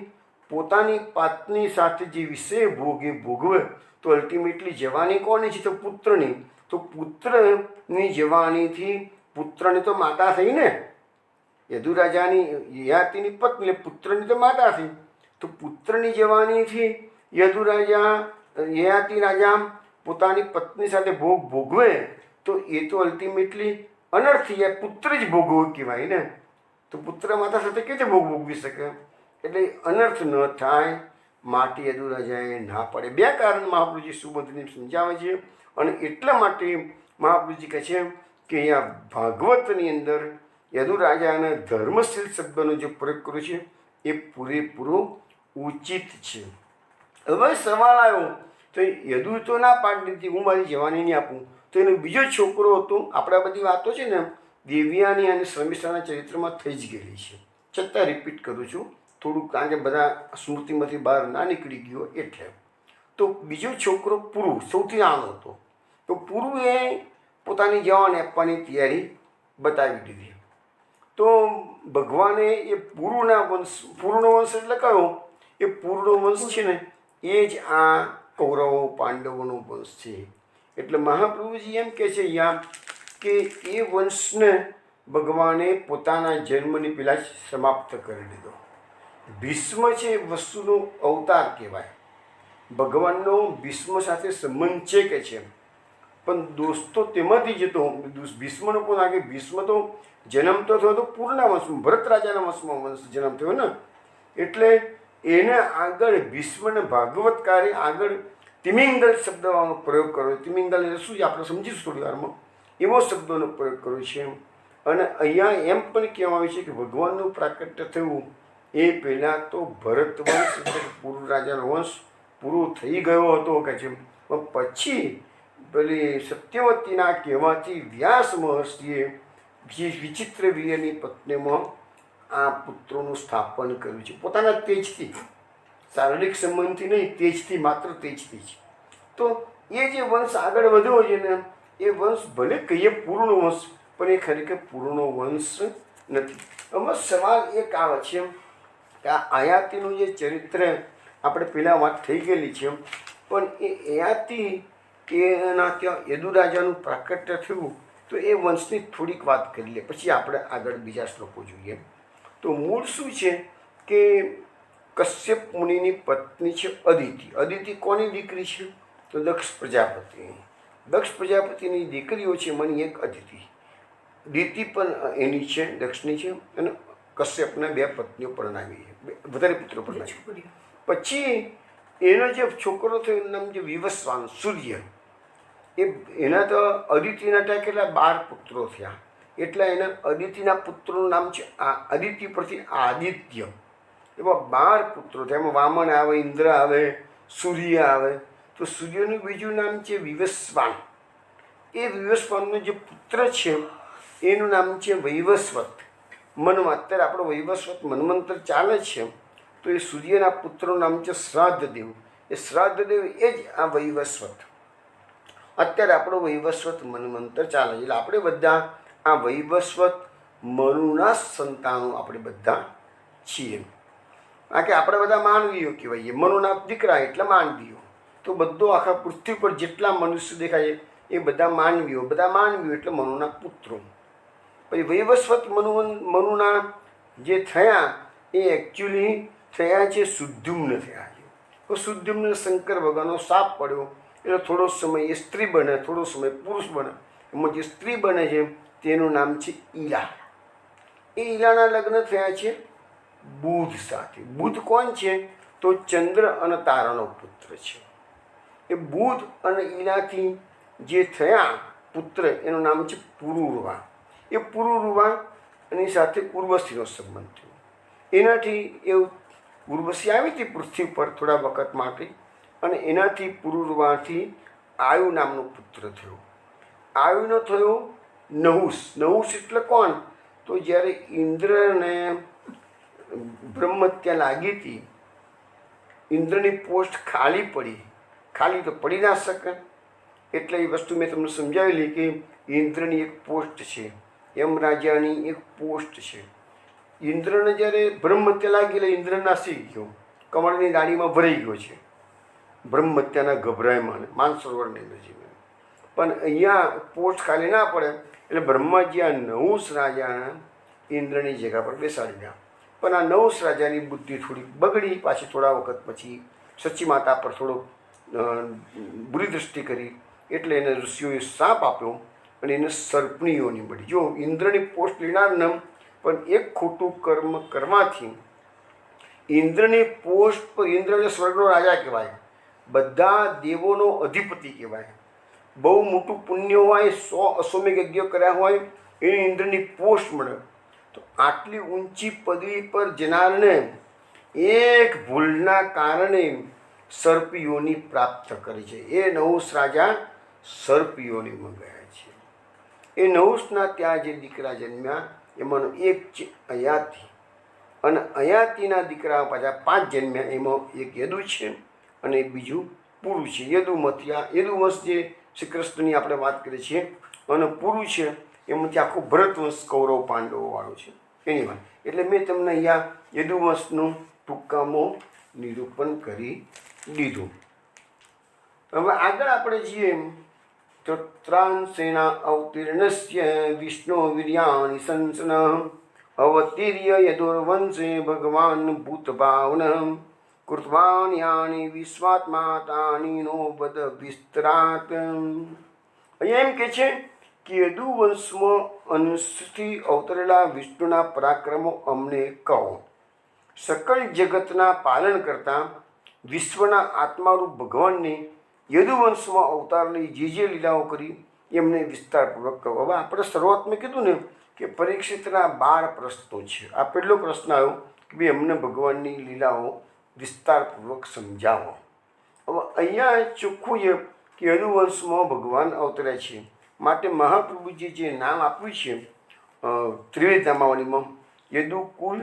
પોતાની પત્ની સાથે જે વિષય ભોગવે તો અલ્ટિમેટલી જવાની કોની છે? તો પુત્રની. તો પુત્રની જવાનીથી પુત્રની તો માતા થઈ ને, યદુ રાજાની યયાતિની પત્ની પુત્રની તો માતા થઈ. તો પુત્રની જવાનીથી યયાતિ રાજા પોતાની પત્ની સાથે ભોગવે તો એ તો અલ્ટિમેટલી અનર્થ થાય, પુત્ર જ ભોગવો કહેવાય ને. તો પુત્ર માતા સાથે કેવી રીતે ભોગવી શકે? એટલે અનર્થ ન થાય માટે યદુ રાજાએ ના પાડે. બે કારણ મહાપ્રભુજી સુબોધને સમજાવે છે અને એટલા માટે મહાપ્રભુજી કહે છે કે અહીંયા ભાગવતની અંદર યદુ રાજાના ધર્મશીલ શબ્દનો જે પ્રયોગ કર્યો છે એ પૂરેપૂરો ઉચિત છે. હવે સવાલ આવ્યો તો યદુ તો ના પાડી દીધી હું મારી જવાની નહીં આપું, તો એનો બીજો છોકરો હતો. આપણા બધી વાતો છે ને દેવ્યાની અને શર્મિષ્ઠાના ચરિત્રમાં થઈ જ ગયેલી છે, છતાં રિપીટ કરું છું થોડુંક, કારણ કે બધા સ્મૃતિમાંથી બહાર ના નીકળી ગયો એટલે. તો બીજો છોકરો પુરુ સૌથી નાનો હતો. તો પુરુએ પોતાની જવાન આપવાની તૈયારી બતાવી દીધી. તો ભગવાને એ પુરુનો વંશ એટલે કયો? એ પુરુનો વંશ છે ને એ જ આ કૌરવો પાંડવોનો વંશ છે. એટલે મહાપ્રભુજી એમ કહે છે અહીંયા કે એ વંશને ભગવાને પોતાના જન્મની પહેલાં જ સમાપ્ત કરી દીધો. ભીષ્મ છે વસ્તુનો અવતાર કહેવાય. ભગવાનનો ભીષ્મ સાથે સંબંધ છે કે છે, પણ દોસ્તો તેમાંથી જતો ભીષ્મનો પણ આગે ભીષ્મ તો જન્મ તો થયો તો પૂરના વંશમાં, ભરત રાજાના વંશમાં જન્મ થયો ને. એટલે એને આગળ ભીષ્મને ભાગવતકારે આગળ તિમિંગલ શબ્દનો પ્રયોગ કર્યો. તિમિંગલ એટલે શું છે આપણે સમજીશું થોડી વારમાં. એવો શબ્દોનો પ્રયોગ કર્યો છે. અને અહીંયા એમ પણ કહેવામાં આવે છે કે ભગવાનનું પ્રાકટ્ય થયું એ પહેલાં તો ભરત વંશ એટલે પૂર્વ રાજાનો વંશ પૂરો થઈ ગયો હતો કે છે, પણ પછી પેલી સત્યવતીના કહેવાથી વ્યાસ મહર્ષિએ વિચિત્ર વીર્યની પત્નીમાં આ પુત્રોનું સ્થાપન કર્યું છે પોતાના તેજથી, શારીરિક સંબંધથી નહીં, તેજથી, માત્ર તેજથી જ. તો એ જે વંશ આગળ વધ્યો છે ને એ વંશ ભલે કહીએ પૂર્ણ વંશ, પણ એ ખરેખર પૂર્ણનો વંશ નથી. આમાં સવાલ એક આવે છે કે આ આયાતીનું જે ચરિત્ર આપણે પહેલાં વાત થઈ ગયેલી છે, પણ એ આયાતી એના ત્યાં યદુ રાજાનું પ્રાકટ્ય થયું તો એ વંશની થોડીક વાત કરી લે, પછી આપણે આગળ બીજા શ્લોકો જોઈએ. તો મૂળ શું છે કે કશ્યપ મુનિની પત્ની છે અદિતિ. અદિતિ કોની દીકરી છે? તો દક્ષ પ્રજાપતિ. દક્ષ પ્રજાપતિની દીકરીઓ છે મની એક અદિતિ. દિતિ પણ એની છે, દક્ષની છે, અને કશ્યપના 2 પત્નીઓ પરણાવી છે, વધારે પુત્રો પરણાવી. પછી એનો જે છોકરો થયો એનું નામ જે વિવસ્વાન, સૂર્ય. એના તો અદિતિના ત્યાં કેટલા 12 પુત્રો થયા. એટલે એના અદિતિના પુત્રોનું નામ છે અદિતિ પરથી આદિત્ય. એવા 12 પુત્રો થયા. એમાં વામન આવે, ઇન્દ્ર આવે, સૂર્ય આવે. તો સૂર્યનું બીજું નામ છે વિવસ્વાન. એ વિવસ્વાનનો જે પુત્ર છે એનું નામ છે વૈવસ્વત. અત્યારે આપણો વૈવસ્વત મન્વંતર ચાલે છે. તો એ સૂર્યના પુત્રનું નામ છે શ્રાદ્ધદેવ. એ શ્રાદ્ધદેવ એ જ આ વૈવસ્વત. અત્યારે આપણો વૈવસ્વત મન્વંતર ચાલે છે. એટલે આપણે બધા આ વૈવસ્વત મનુના સંતાનો આપણે બધા છીએ. કે આપણે બધા માનવીઓ કહેવાય. મનુના દીકરા એટલે માનવીઓ. તો બધો આખા પૃથ્વી પર જેટલા મનુષ્ય દેખાય એ બધા માનવીઓ. બધા માનવીઓ એટલે મનુના પુત્રો. પછી વૈવસ્વત મનુના જે થયા એ એકચ્યુઅલી થયા છે સુદ્યુમ્ન થયા છે. તો સુદ્યુમ્ન શંકર ભગવાનનો શાપ પડ્યો એટલે થોડો સમય એ સ્ત્રી બને, થોડો સમય પુરુષ બને. એમાં જે સ્ત્રી બને છે તેનું નામ છે ઈલા. એ ઈલાના લગ્ન થયા છે બુધ સાથે. બુધ કોણ છે? તો ચંદ્ર અને તારાનો પુત્ર છે. એ બુધ અને ઈલાથી જે થયા પુત્ર એનું નામ છે પુરુરવા. એ પુરુરવા એની સાથે ઉર્વશીનો સંબંધ થયો. એનાથી એ ઉર્વશી આવી હતી પૃથ્વી પર થોડા વખત માટે, અને એનાથી પુરુરવાથી આયુ નામનો પુત્ર થયો. આયુનો થયો નહુસ. નહુસ એટલે કોણ? તો જ્યારે ઇન્દ્રને બ્રહ્મહત્યા લાગી હતી, ઇન્દ્રની પોસ્ટ ખાલી પડી. ખાલી તો પડી ના શકે, એટલે એ વસ્તુ મેં તમને સમજાવેલી કે ઇન્દ્રની એક પોસ્ટ છે, યમરાજાની એક પોસ્ટ છે. ઇન્દ્રને જ્યારે બ્રહ્મહત્યા લાગી એટલે ઇન્દ્ર નાસી ગયો, કમળની દાણીમાં ભરાઈ ગયો છે બ્રહ્મહત્યાના ગભરાયમાં, માનસરોવરની નજીક. પણ અહીંયા પોસ્ટ ખાલી ના પડે એટલે બ્રહ્માજી આ નહુસ રાજાના ઇન્દ્રની જગ્યા પર બેસાડી ગયા. પણ આ નહુસ રાજાની બુદ્ધિ થોડી બગડી. પાછી થોડા વખત પછી સચી માતા પર થોડો બુરી દૃષ્ટિ કરી એટલે એને ઋષિઓએ શાપ આપ્યો અને એને સર્પની યોની મળી. જો ઇન્દ્રની પોસ્ટ લેનાર નામ પણ એક ખોટું કર્મ કરવાથી ઇન્દ્રની પોસ્ટ પર, ઇન્દ્રને સ્વર્ગનો રાજા કહેવાય, બધા દેવોનો અધિપતિ કહેવાય. બહુ મોટું પુણ્ય હોય, 100 અશ્વમેઘ યજ્ઞ કર્યા હોય, એને ઇન્દ્રની પોસ્ટ મળે. તો આટલી ઊંચી પદવી પર જનારને એક ભૂલના કારણે સર્પયોની પ્રાપ્ત કરી છે. એ નહુસ રાજા સર્પયોનીમાં ગયા છે. એ નહુસના ત્યાં જે દીકરા જન્મ્યા એમાંનો એક છે અયાતિ, અને અયાતિના દીકરા પાછા 5 જન્મ્યા. એમાં એક યદુ છે અને બીજું પુરુ છે. યદુવંશ જે શ્રી કૃષ્ણની આપણે વાત કરીએ છીએ, અને પુરુ છે એમાંથી આખું ભરતવંશ કૌરવ પાંડવોવાળો છે એની વાત. એટલે મેં તમને અહીંયા યદુવંશનું ટૂંકામાં નિરૂપણ કરી દીધું. હવે આગળ આપણે જઈએ તો ત્રાંસેના અવતીર્ણસ્ય વિષ્ણુ વીર્યાણિ સંસન અવતીર્ય યદુર્વંશે ભગવાન ભૂતભાવન કૃતવાન યાની વિશ્વાત્મા તાની નો બદ વિસ્તરાત. અહીંયા એમ કે છે કે યદુવંશમાં અંશથી અવતરેલા વિષ્ણુના પરાક્રમો અમને કહો. સકળ જગતના પાલન કરતા વિશ્વના આત્મારૂપ ભગવાનને યદુવંશમાં અવતાર લઈ જે લીલાઓ કરી એમને વિસ્તારપૂર્વક કહો. હવે આપણે શરૂઆતમાં કીધું ને કે પરીક્ષિતના 12 પ્રશ્નો છે. આ પહેલો પ્રશ્ન આવ્યો કે ભાઈ અમને ભગવાનની લીલાઓ વિસ્તારપૂર્વક સમજાવો. હવે અહીંયા ચોખ્ખું છે કે યદુવંશમાં ભગવાન અવતર્યા છે, માટે મહાપ્રભુજી જે નામ આપ્યું છે ત્રિવેદ નામાવલીમાં યદુકુલ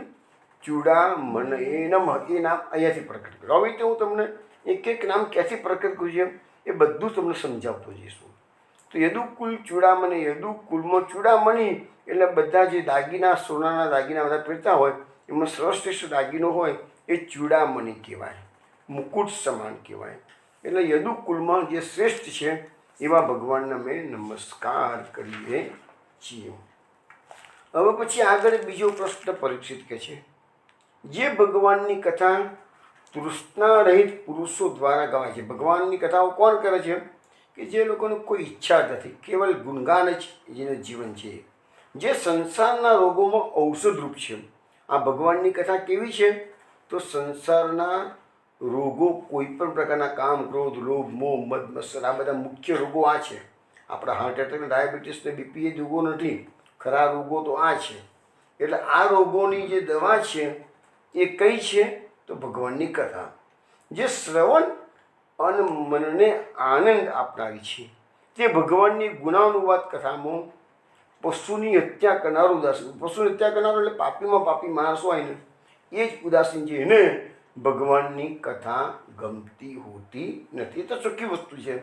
ચૂડામણ એ નામ અહીંયાથી પ્રકટ કર્યું. હવે તો હું તમને એક એક નામ ક્યાંથી પ્રકટ કર્યું છે એ બધું તમને સમજાવતો જઈશું. તો યદુકુલ ચૂડામણી, યદુકુલમાં ચૂડામણી એટલે બધા જે દાગીના, સોનાના દાગીના બધા પહેરતા હોય એમાં સર્વશ્રેષ્ઠ દાગીનો હોય એ ચૂડામણી કહેવાય, મુકુટ સમાન કહેવાય. એટલે યદુકુલમાં જે શ્રેષ્ઠ છે એવા ભગવાનને અમે નમસ્કાર કરીએ છીએ. હવે પછી આગળ બીજો પ્રશ્ન પરીક્ષિત કે છે, જે ભગવાનની કથા તૃષ્ણારહિત પુરુષો દ્વારા ગવાય છે. ભગવાનની કથાઓ કોણ કરે છે? કે જે લોકોને કોઈ ઈચ્છા જ નથી, કેવલ ગુણગાન જ જેનું જીવન છે, જે સંસારના રોગોમાં ઔષધરૂપ છે. આ ભગવાનની કથા કેવી છે? તો સંસારના રોગો, કોઈ પણ પ્રકારના કામ, ક્રોધ, લોભ, મોહ, મદ, મત્સર, આ બધા મુખ્ય રોગો આ છે. આપણા હાર્ટ એટેક, ડાયાબિટીસ ને બીપી એ રોગો નથી, ખરા રોગો તો આ છે. એટલે આ રોગોની જે દવા છે એ કઈ છે? તો ભગવાનની કથા, જે શ્રવણ અને મનને આનંદ આપનારી છે. તે ભગવાનની ગુણાનુવાદ કથામાં પશુની હત્યા કરનારો ઉદાસીન, પશુની હત્યા કરનારો એટલે પાપીમાં પાપી માણસ હોય ને એ જ ઉદાસીન છે, એને ભગવાનની કથા ગમતી હોતી નથી. એ તો ચોખ્ખી વસ્તુ છે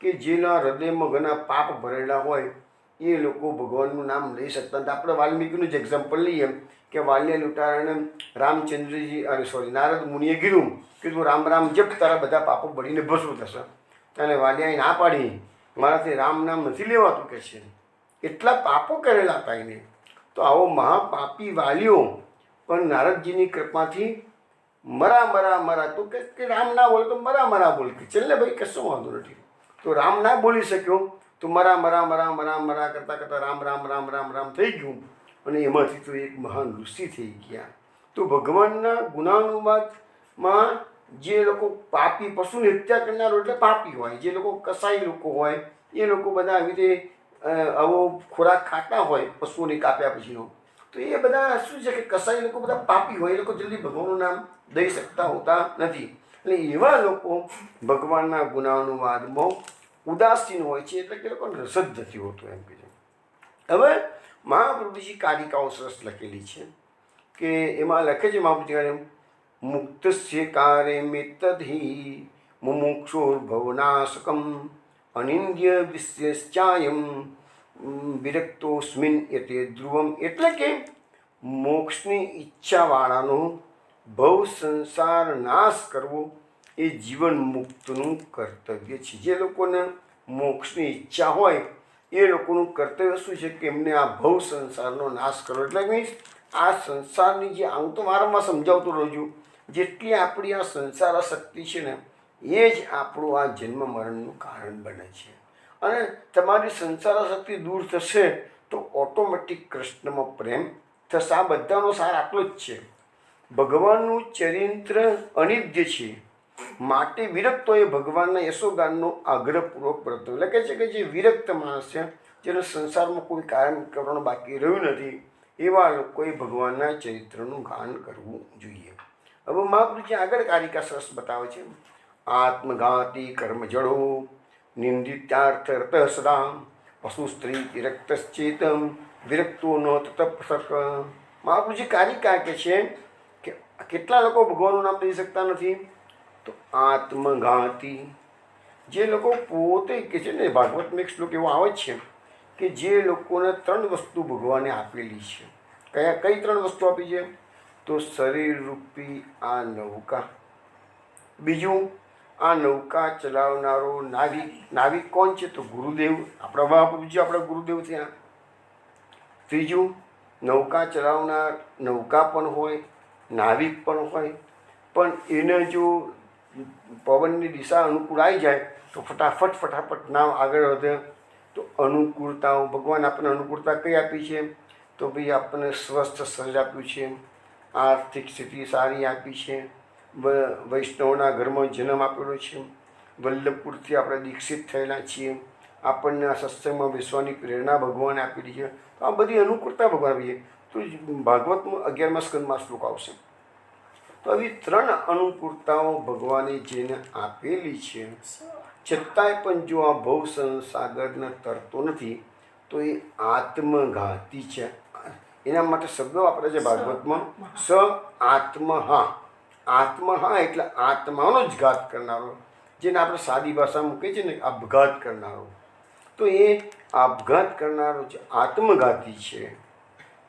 કે જેના હૃદયમાં ઘણા પાપ ભરેલા હોય એ લોકો ભગવાનનું નામ લઈ શકતા નથી. આપણે વાલ્મીકીનું જ એક્ઝામ્પલ લઈએ કે વાલ્ય લૂંટારાને રામચંદ્રજી નારદ મુનિએ કીધું કે તું રામ રામ જપ, તારા બધા પાપો બળીને ભસ્મ થશે. તને વાલિયાએ ના પાડી, મારાથી રામ નામ નથી લેવાતું કે છે. એટલા પાપો કરેલા હતા એને. તો આવો મહાપાપી વાલીઓ પણ નારદજીની કૃપાથી મરા તો કે રામ ના બોલે તો મરા બોલ કે ચાલે ભાઈ, કશો વાંધો નથી. તો રામ ના બોલી શક્યો તો મરા કરતા કરતા રામ થઈ ગયું અને એમાંથી તો એક મહાન ઋષિ થઈ ગયા. તો ભગવાનના ગુણાનુવાદમાં જે લોકો પાપી, પશુની હત્યા કરનારો એટલે પાપી હોય, જે લોકો કસાઈ લોકો હોય એ લોકો બધા આવી રીતે આવો ખોરાક ખાતા હોય પશુઓને કાપ્યા પછીનો, તો એ બધા શું છે કે કસાઈ લોકો બધા પાપી હોય, એ લોકો જલ્દી ભગવાનનું નામ દઈ શકતા હોતા નથી. એટલે એવા લોકો ભગવાનના ગુણાનુવાદમાં ઉદાસીન હોય છે, એટલે કે લોકોને રસ જ નથી હોતો એમ કે છે. હવે મહાપ્રભુજી કારિકાઓ સરસ લખેલી છે કે એમાં લખે છે મહાપ્રભુજી, મુક્તસ્ય કાર્ય મેતદ્હિ મુમુક્ષુર્ભવનાશકમ અનિંદ્ય વિશ્યશ્ચાયમ વિરક્તોસ્મિન યતે ધ્રુવમ. એટલે કે મોક્ષની ઈચ્છાવાળાનો ભવ સંસાર નાશ કરવો એ જીવન મુક્તનું કર્તવ્ય છે. જે લોકોને મોક્ષની ઈચ્છા હોય એ લોકોનું કર્તવ્ય શું છે કે એમને આ ભવ સંસારનો નાશ કરવો. એટલે મીન્સ આ સંસારની જે, હું તો વારંવાર સમજાવતો રહું છું, જેટલી આપણી આ સંસાર શક્તિ છે ને એ જ આપણું આ જન્મ મરણનું કારણ બને છે. અને તમારી સંસાર શક્તિ દૂર થશે તો ઓટોમેટિક કૃષ્ણમાં પ્રેમ થશે. આ બધાનો સાર આટલો જ છે. ભગવાનનું ચરિત્ર અનિત્ય છે, માટે વિરક્તો એ ભગવાનના યશોગાનનો આગ્રહપૂર્વક વર્તવ. લખે છે કે જે વિરક્ત માણસ છે, જેને સંસારમાં કોઈ કારણ કરવાનું બાકી રહ્યું નથી, એવા લોકોએ ભગવાનના ચરિત્રનું ગાન કરવું જોઈએ. હવે મહાપ્રભુજી આગળ કારિકા સરસ બતાવે છે. આત્મઘાતી કર્મ જડો નિંદિત્યાર્થ રત સદા પશુ સ્ત્રી વિરક્તશ્ચેતમ વિરક્તો ન તતપસક. મહાપ્રભુજી કારિકા કે છે કે કેટલા લોકો ભગવાનનું નામ લઈ શકતા નથી? તો આત્મઘાતી, જે લોકો પોતે કે છે ને, ભાગવતમાં એક શ્લોક એવો આવે છે કે જે લોકોને 3 વસ્તુ ભગવાને આપેલી છે. કઈ 3 વસ્તુ આપી છે? તો શરીર રૂપી આ નૌકા, બીજું આ નૌકા ચલાવનારો નાવિક. નાવિક કોણ છે? તો ગુરુદેવ, આપણા મહાપ્રભુજી આપણા ગુરુદેવ થયા. ત્રીજું નૌકા ચલાવનાર, નૌકા પણ હોય, નાવિક પણ હોય, પણ એને જો પવનની દિશા અનુકૂળ આવી જાય તો ફટાફટ નાવ આગળ વધે. તો અનુકૂળતાઓ, ભગવાન આપણને અનુકૂળતા કઈ આપી છે? તો ભાઈ આપણને સ્વસ્થ શરીર આપ્યું છે, આર્થિક સ્થિતિ સારી આપી છે, વૈષ્ણવના ઘરમાં જન્મ આપેલો છે, વલ્લભપુરથી આપણે દીક્ષિત થયેલા છીએ, આપણને આ સત્સંગમાં બેસવાની પ્રેરણા ભગવાને આપેલી છે. તો આ બધી અનુકૂળતા ભગવાન આપી છે. તો ભાગવતમાં 11મા સ્કંદમાં શ્લોક આવશે. તો આવી 3 અનુકૂળતાઓ ભગવાને જેને આપેલી છે, છતાંય પણ જો આ ભવ સંસાગરને તરતો નથી તો એ આત્મઘાતી છે. એના માટે શબ્દો આપણે છે ભાગવતમાં, સ આત્મહા. આત્મહા એટલે આત્માનો જ ઘાત કરનારો, જેને આપણે સાદી ભાષામાં કહીએ છીએ ને આપઘાત કરનારો. તો એ આપઘાત કરનારો છે, આત્મઘાતી છે.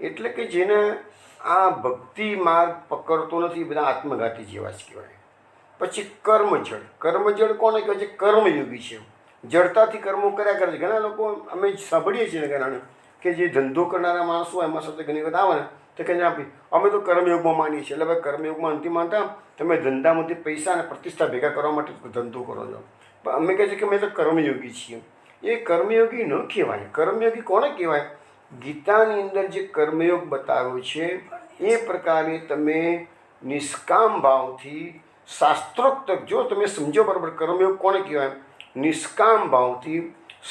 એટલે કે જેને આ ભક્તિ માર્ગ પકડતો નથી, બધા આત્મઘાતી જેવા જ કહેવાય. પછી કર્મજળ. કર્મજળ કોને કહે છે? કર્મયોગી છે, જડતાથી કર્મો કર્યા કરે છે. ઘણા લોકો અમે સાંભળીએ છીએ ઘણા કે જે ધંધો કરનારા માણસો એમાં સાથે ઘણી વખત આવે ને તો કે ના અમે તો કર્મયોગમાં માનીએ છીએ. એટલે ભાઈ કર્મયોગમાં અંતિમ માનતા તમે ધંધામાંથી પૈસા અને પ્રતિષ્ઠા ભેગા કરવા માટે ધંધો કરો છો, પણ અમે કહે છે કે અમે તો કર્મયોગી છીએ. એ કર્મયોગી ન કહેવાય. કર્મયોગી કોને કહેવાય? ગીતાની અંદર જે કર્મયોગ બતાવ્યો છે એ પ્રકારે તમે નિષ્કામ ભાવથી શાસ્ત્રોક્ત, જો તમે સમજો બરાબર કર્મયોગ કોને કહેવાય, નિષ્કામ ભાવથી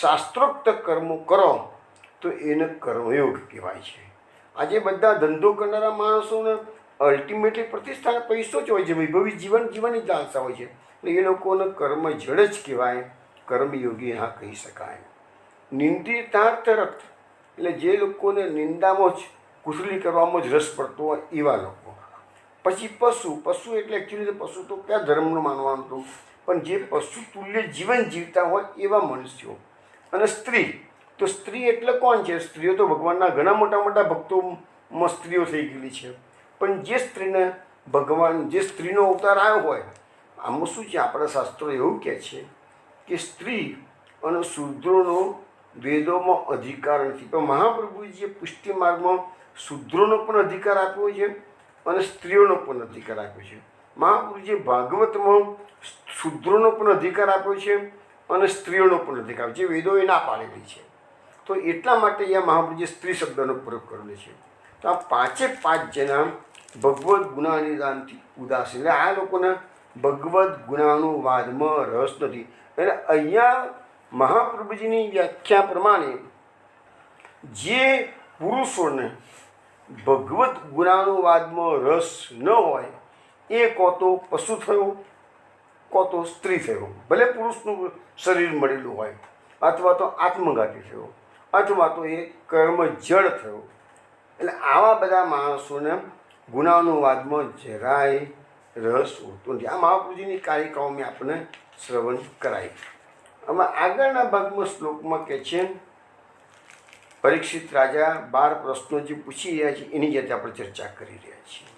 શાસ્ત્રોક્ત કર્મો કરો તો એને કર્મયોગ કહેવાય છે. આજે બધા ધંધો કરનારા માણસોને અલ્ટિમેટલી પ્રતિષ્ઠા પૈસો જ હોય છે, વૈભવી જીવન જીવવાની જ આશા હોય છે. એટલે એ લોકોને કર્મ જડ જ કહેવાય, કર્મયોગી હા કહી શકાય. નિંદિતાર્થરથ એટલે જે લોકોને નિંદામાં જ કુશલી કરવામાં જ રસ પડતો હોય એવા લોકો. પછી પશુ એટલે એકચ્યુઅલી પશુ તો કયા ધર્મનું માનવાનું હતું, પણ જે પશુ તુલ્ય જીવન જીવતા હોય એવા મનુષ્યો. અને સ્ત્રી, તો સ્ત્રી એટલે કોણ છે? સ્ત્રીઓ તો ભગવાનના ઘણા મોટા મોટા ભક્તોમાં સ્ત્રીઓ થઈ ગયેલી છે. પણ જે સ્ત્રીને ભગવાન, જે સ્ત્રીનો અવતાર આવ્યો હોય, આમાં શું છે, આપણા શાસ્ત્રો એવું કહે છે કે સ્ત્રી અને શૂદ્રોનો વેદોમાં અધિકાર નથી, પણ મહાપ્રભુજીએ પુષ્ટિ માર્ગમાં શૂદ્રોનો પણ અધિકાર આપ્યો છે અને સ્ત્રીઓનો પણ અધિકાર આપ્યો છે. મહાપ્રભુજીએ ભાગવતમાં શૂદ્રોનો પણ અધિકાર આપ્યો છે અને સ્ત્રીઓનો પણ અધિકાર, જે વેદોએ ના પાડેલી છે. તો એટલા માટે અહીંયા મહાપ્રભુજીએ સ્ત્રી શબ્દનો પ્રયોગ કરેલો છે. તો આ પાંચે પાંચ જણા ભગવદ્ ગુણાનિદાનથી ઉદાસ, એટલે આ લોકોને ભગવદ્ ગુણાનુવાદમાં રસ નથી. એટલે અહીંયા મહાપ્રભુજીની વ્યાખ્યા પ્રમાણે જે પુરુષોને ભગવદ્ ગુણાનુવાદમાં રસ ન હોય એ કો તો પશુ થયો, કો તો સ્ત્રી થયો. ભલે પુરુષનું શરીર મળેલું હોય, અથવા તો આત્મઘાતી થયો, અથવા તો એ કર્મ જળ થયો. એટલે આવા બધા માણસોને ગુણાનુવાદમાં જરાય રસ હોતો નથી. આ મહાપ્રભુજીની કારિકાઓ મેં આપણને શ્રવણ કરાવી. આમાં આગળના ભાગમાં શ્લોકમાં કહે છે, પરીક્ષિત રાજા 12 પ્રશ્નો જે પૂછી રહ્યા છે એની જાતે આપણે ચર્ચા કરી રહ્યા છીએ.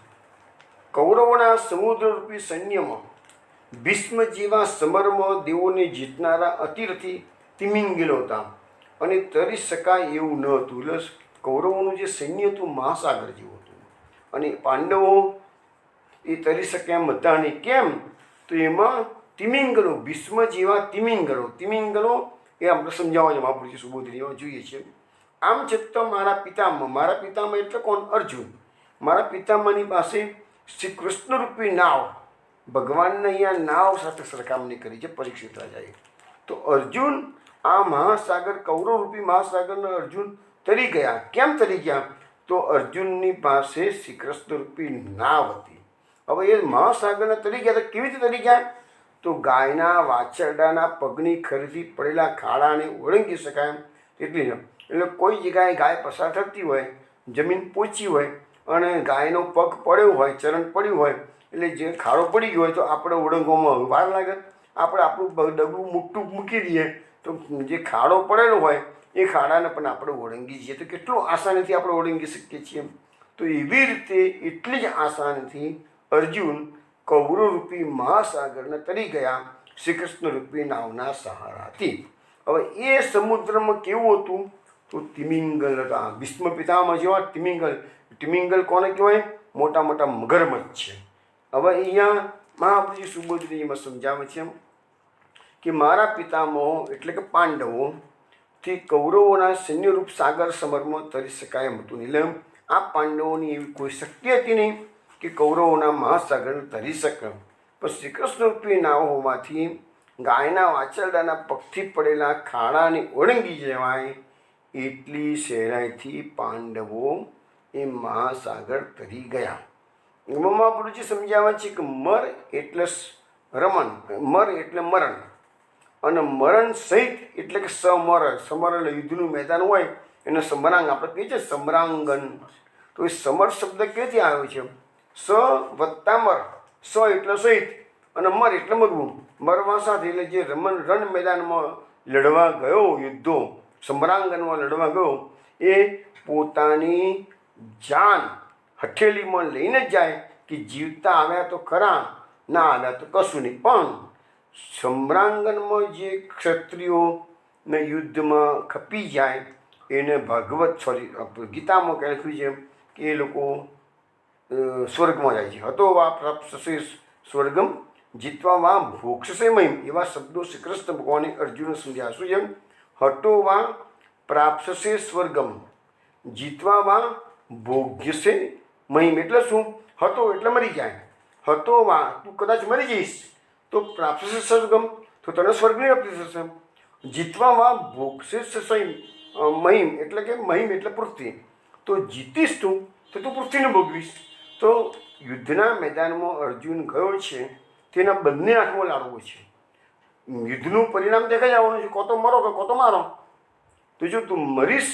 કૌરવોના સમુદ્રરૂપી સૈન્યમાં ભીષ્મ જેવા સમરમાં દેવોને જીતનારા અતિરથી તિમિંગિલો હતા અને તરી શકાય એવું ન હતું. એટલે કૌરવોનું જે સૈન્ય હતું મહાસાગર જેવું હતું અને પાંડવો એ તરી શકે એમ હતા નહીં. કેમ? તો એમાં તિમિંગલો, ભીષ્મ જેવા તિમિંગલો એ આપણે સમજાવવા છે મહાપુરુષ સુબોધનીમાં જોઈએ છે. આમ છતાં મારા પિતામહ એટલે કોણ? અર્જુન. મારા પિતામહની પાસે શ્રી કૃષ્ણરૂપી નાવ, ભગવાનને અહીંયા નાવ સાથે સરખામણી કરી છે પરીક્ષિત રાજાએ. તો અર્જુન આ મહાસાગર, કૌરવરૂપી મહાસાગરના અર્જુન તરી ગયા. કેમ તરી ગયા? તો અર્જુનની પાસે શ્રી કૃષ્ણરૂપી નાવ હતી. હવે એ મહાસાગરને તરી ગયા. તો કેવી રીતે તરી ગયા? તો ગાયના વાછરડાના પગની ખરીથી પડેલા ખાડાને ઓળંગી શકાય એટલી ન. એટલે કોઈ જગ્યાએ ગાય પસાર થતી હોય, જમીન પોચી હોય અને ગાયનો પગ પડ્યો હોય, ચરણ પડ્યું હોય, એટલે જે ખાડો પડી ગયો હોય તો આપણે ઓળંગવામાં વાર લાગે. આપણે આપણું ડગલું મોટું મૂકી દઈએ તો જે ખાડો પડેલો હોય એ ખાડાને પણ આપણે ઓળંગી જઈએ તો કેટલું આસાનીથી આપણે ઓળંગી શકીએ છીએ. તો એવી રીતે એટલી જ આસાનીથી અર્જુન કૌરવરૂપી મહાસાગરને તરી ગયા શ્રી કૃષ્ણરૂપી નાવના સહારાથી. હવે એ સમુદ્રમાં કેવું હતું? તો તિમિંગલ હતા. ભીષ્મ પિતામહ જેવા તિમિંગલ કોને કહેવાય? મોટા મોટા મગરમચ્છ છે. હવે અહીંયા મહાપ્રભુજી સુબોધનીમાં સમજાવે છે કે મારા પિતામહો એટલે કે પાંડવોથી કૌરવોના સૈન્યરૂપ સાગર સમરમાં તરી શકાય એમ હતું. એટલે આ પાંડવોની એવી કોઈ શક્તિ હતી નહીં કે કૌરવોના મહાસાગરને તરી શકે. પણ શ્રી કૃષ્ણરૂપી નાવ હોવાથી ગાયના વાછરડાના પગથી પડેલા ખાડાને ઓળંગી જવાય એટલી સહેલાઈથી પાંડવો એ મહાસાગર તરી ગયા. એમાં મહાપુરુષજી સમજાવે છે કે મર એટલે મરણ અને મરણ સહિત એટલે કે સમર એટલે યુદ્ધનું મેદાન હોય એને સમરાંગ આપણે કહીએ છીએ સમરાંગન. તો એ સમર શબ્દ ક્યાંથી આવ્યો છે? સ વત્તા મર. સ એટલે સહિત અને મર એટલે મરવું. મરવા સાથે એટલે જે રણ મેદાનમાં લડવા ગયો, યુદ્ધો સમરાંગનમાં લડવા ગયો, એ પોતાની જાન હથેળીમાં લઈને જ જાય કે જીવતા આવ્યા તો ખરા, ના આવ્યા તો કશું નહીં. પણ સમરાંગણમાં જે ક્ષત્રિયોને યુદ્ધમાં ખપી જાય એને ગીતામાં લખ્યું છે કે એ લોકો સ્વર્ગમાં જાય છે. હતો વા પ્રાપ્સ્યસે સ્વર્ગમ જીતવા વા ભોગશે મહિમ, એવા શબ્દો શ્રી કૃષ્ણ ભગવાને અર્જુનને સમજાવ્યા. શું છે? હતો વા પ્રાપ્સ્યસે સ્વર્ગમ જીતવા વા ભોગ્યસે મહિમ. એટલે શું? હતો એટલે મરી જાય. હતો વા તું કદાચ મરી જઈશ તો પ્રાપ્સ્યસે સ્વર્ગમ, તો તને સ્વર્ગની પ્રાપ્તિ થશે. જીતવા વા ભોગશે મહિમ એટલે કે મહિમ એટલે પૃથ્વી. તો જીતીશ તું તો તું પૃથ્વીને ભોગવીશ. તો યુદ્ધના મેદાનમાં અર્જુન ગયો છે, તેના બંને હાથમાં લાડવો છે. યુદ્ધનું પરિણામ દેખાઈ જવાનું છે, કો તો મરો કે કો તો મારો. તો જો તું મરીશ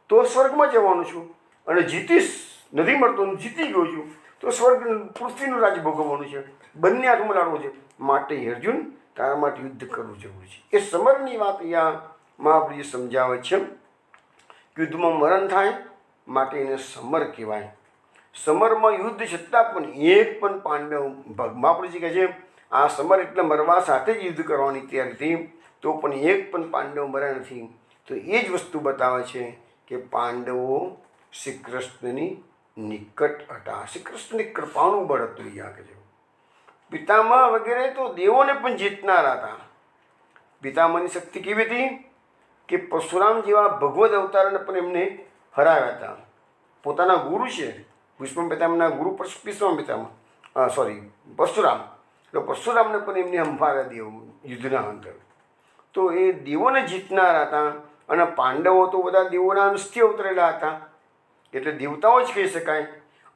તો સ્વર્ગમાં જવાનું છું, અને જીતીશ નથી મળતો જીતી ગયો છું તો સ્વર્ગ પૃથ્વીનું રાજ્ય ભોગવવાનું છે. બંને હાથમાં લાડવો છે. માટે અર્જુન તારા માટે યુદ્ધ કરવું જરૂરી છે. એ સમરની વાત અહીંયા મહાપ્રભુજી સમજાવે છે. યુદ્ધમાં મરણ થાય માટે એને સમર કહેવાય. સમરમાં યુદ્ધ છતાં પણ એક પણ પાંડવ, મહાપ્રભુજી કહે છે આ સમર એટલે મરવા સાથે જ યુદ્ધ કરવાની તૈયારી થઈ, તો પણ એક પણ પાંડવ મર્યા નથી. તો એ જ વસ્તુ બતાવે છે કે પાંડવો શ્રી કૃષ્ણની નિકટ હતા. શ્રી કૃષ્ણની કૃપાનું બળ હતું. અહીંયા કહે છે પિતામહ વગેરે તો દેવોને પણ જીતનારા હતા. પિતામહની શક્તિ કેવી હતી કે પરશુરામ જેવા ભગવદ અવતારને પણ એમને હરાવ્યા હતા. પોતાના ગુરુ છે ભીષ્મ પિતામહના ગુરુ ભીષ્મ પિતામહ પરશુરામ, તો પરશુરામને પણ એમને હંફાવ્યા દેવ યુદ્ધના અંદર. તો એ દેવોને જીતનારા હતા. અને પાંડવો તો બધા દેવોના અંશથી અવતરેલા હતા, એટલે દેવતાઓ જ કહી શકાય.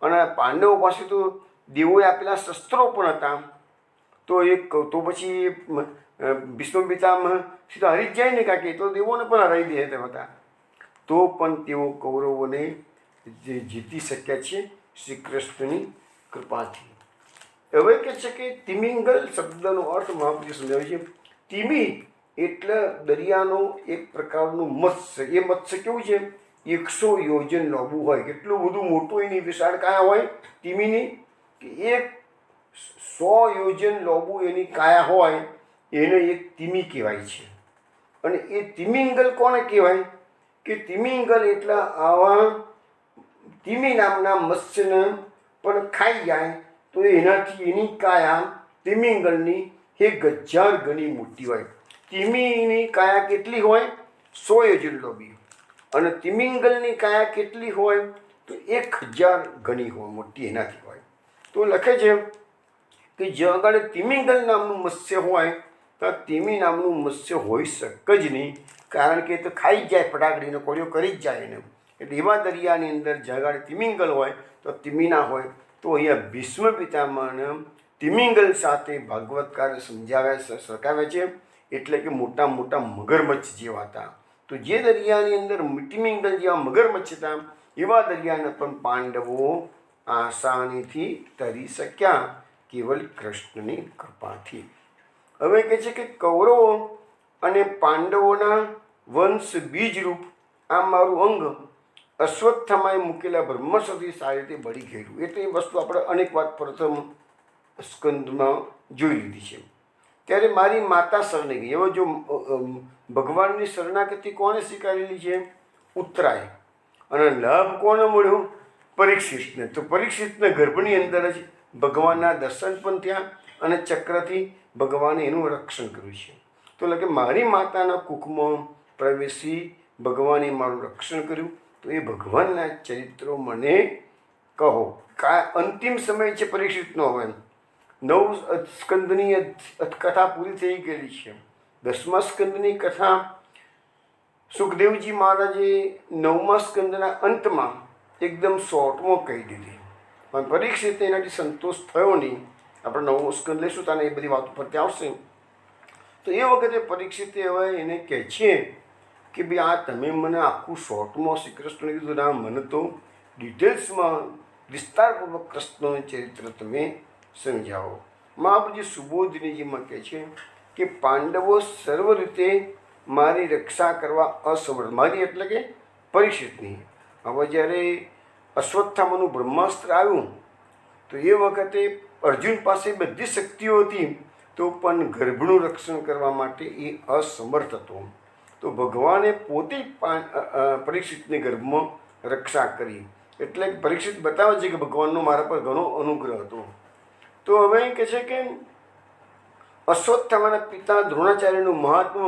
અને પાંડવો પાસે તો દેવોએ આપેલા શસ્ત્રો પણ હતા. તો પછી ભીષ્મ પિતામહ સીધા હરી જ જાય ને, કારણ કે તો દેવોને પણ હરાવી દે તેમ હતા. તો પણ તેઓ કૌરવોને જે જીતી શક્યા છે શ્રી કૃષ્ણની કૃપાથી. હવે કહે છે કે તિમિંગલ શબ્દનો અર્થ મહાપ્રભુએ સમજાવે છે. તિમિ એટલે દરિયાનો એક પ્રકારનું મત્સ્ય. એ મત્સ્ય કેવું છે? 100 યોજન લાંબુ હોય. કેટલું બધું મોટું એની વિશાળકાયા હોય તિમિની, કે 100 યોજન લાંબુ એની કાયા હોય, એને એક તિમિ કહેવાય છે. અને એ તિમિંગલ કોને કહેવાય? કે તિમિંગલ એટલે આવા તિમિ નામના મત્સ્યને પણ ખાઈ જાય તો એનાથી એની કાયા તિમિંગલની 1000 ગણી મોટી હોય. તિમિની કાયા કેટલી હોય? 100 યોજન લાંબી. અને તિમિંગલની કાયા કેટલી હોય? તો 1000 ગણી હોય મોટી એનાથી હોય. તો લખે છે કે જે આગળ તિમિંગલ નામનું મત્સ્ય હોય તો તિમિ નામનું મત્સ્ય હોઈ શકે જ નહીં, કારણ કે એ તો ખાઈ જ જાય, ફટાકડીને કોળીઓ કરી જ જાય એને. એટલે એવા દરિયાની અંદર જગાડે તિમિંગલ હોય તો તિમિના હોય. તો અહીંયા ભીષ્મ પિતામહને તિમિંગલ સાથે ભાગવતકારે સરખાવ્યા છે, એટલે કે મોટા મોટા મગરમચ્છ જેવા હતા. તો જે દરિયાની અંદર તિમિંગલ જેવા મગરમચ્છ હતા, એવા દરિયાને પણ પાંડવો આસાનીથી તરી શક્યા કેવલ કૃષ્ણની કૃપાથી. હવે કહે છે કે કૌરવો અને પાંડવોના વંશ બીજરૂપ આ મારું અંગ અશ્વત્થામાએ મૂકેલા બ્રહ્મસ્ત્રથી સારી રીતે બળી ગયેલું. એટલે એ વસ્તુ આપણે અનેક વાર પ્રથમ સ્કંદમાં જોઈ લીધી છે. ત્યારે મારી માતા શરણે ગઈ. હવે જો ભગવાનની શરણાગતિ કોને સ્વીકારેલી છે? ઉત્તરાય. અને લાભ કોને મળ્યો? પરીક્ષિતને. તો પરીક્ષિતને ગર્ભની અંદર જ ભગવાનના દર્શન પણ થયા અને ચક્રથી ભગવાને એનું રક્ષણ કર્યું છે. તો એટલે કે મારી માતાના કુખમાં પ્રવેશી ભગવાને મારું રક્ષણ કર્યું. તો એ ભગવાનના ચરિત્રો મને કહો. અંતિમ સમય છે પરીક્ષિતનો. હવે 9 સ્કંદની કથા પૂરી થઈ ગયેલી છે. 10મા સ્કંદની કથા સુખદેવજી મહારાજે 9મા સ્કંદના અંતમાં એકદમ શોર્ટમાં કહી દીધી, પણ પરીક્ષિત એનાથી સંતોષ થયો નહીં. આપણે 9મો સ્કંદ લઈશું તાને એ બધી વાતો પરથી આવશે. તો એ વખતે પરીક્ષિતે હવે એને કહે છે કે ભાઈ આ તમે મને આખું શોર્ટમાં શ્રી કૃષ્ણને કીધું, ના મને તો ડિટેલ્સમાં વિસ્તારપૂર્વક કૃષ્ણનું ચરિત્ર તમે સમજાવો. મહાપ્રભુજી સુબોધિનીજીમાં કહે છે કે પાંડવો સર્વ રીતે મારી રક્ષા કરવા અસમર્થ. મારી એટલે કે પરીક્ષિતની. હવે જ્યારે અશ્વત્થામાનું બ્રહ્માસ્ત્ર આવ્યું તો એ વખતે અર્જુન પાસે બધી શક્તિઓ હતી, તો પણ ગર્ભનું રક્ષણ કરવા માટે એ અસમર્થ હતો. તો ભગવાને પોતે પરીક્ષિતને ગર્ભમાં રક્ષા કરી. એટલે પરીક્ષિત બતાવે છે કે ભગવાનનો મારા પર ઘણો અનુગ્રહ હતો. તો હવે કહે છે કે અશ્વત્થામાના પિતા દ્રોણાચાર્યનું મહાત્મ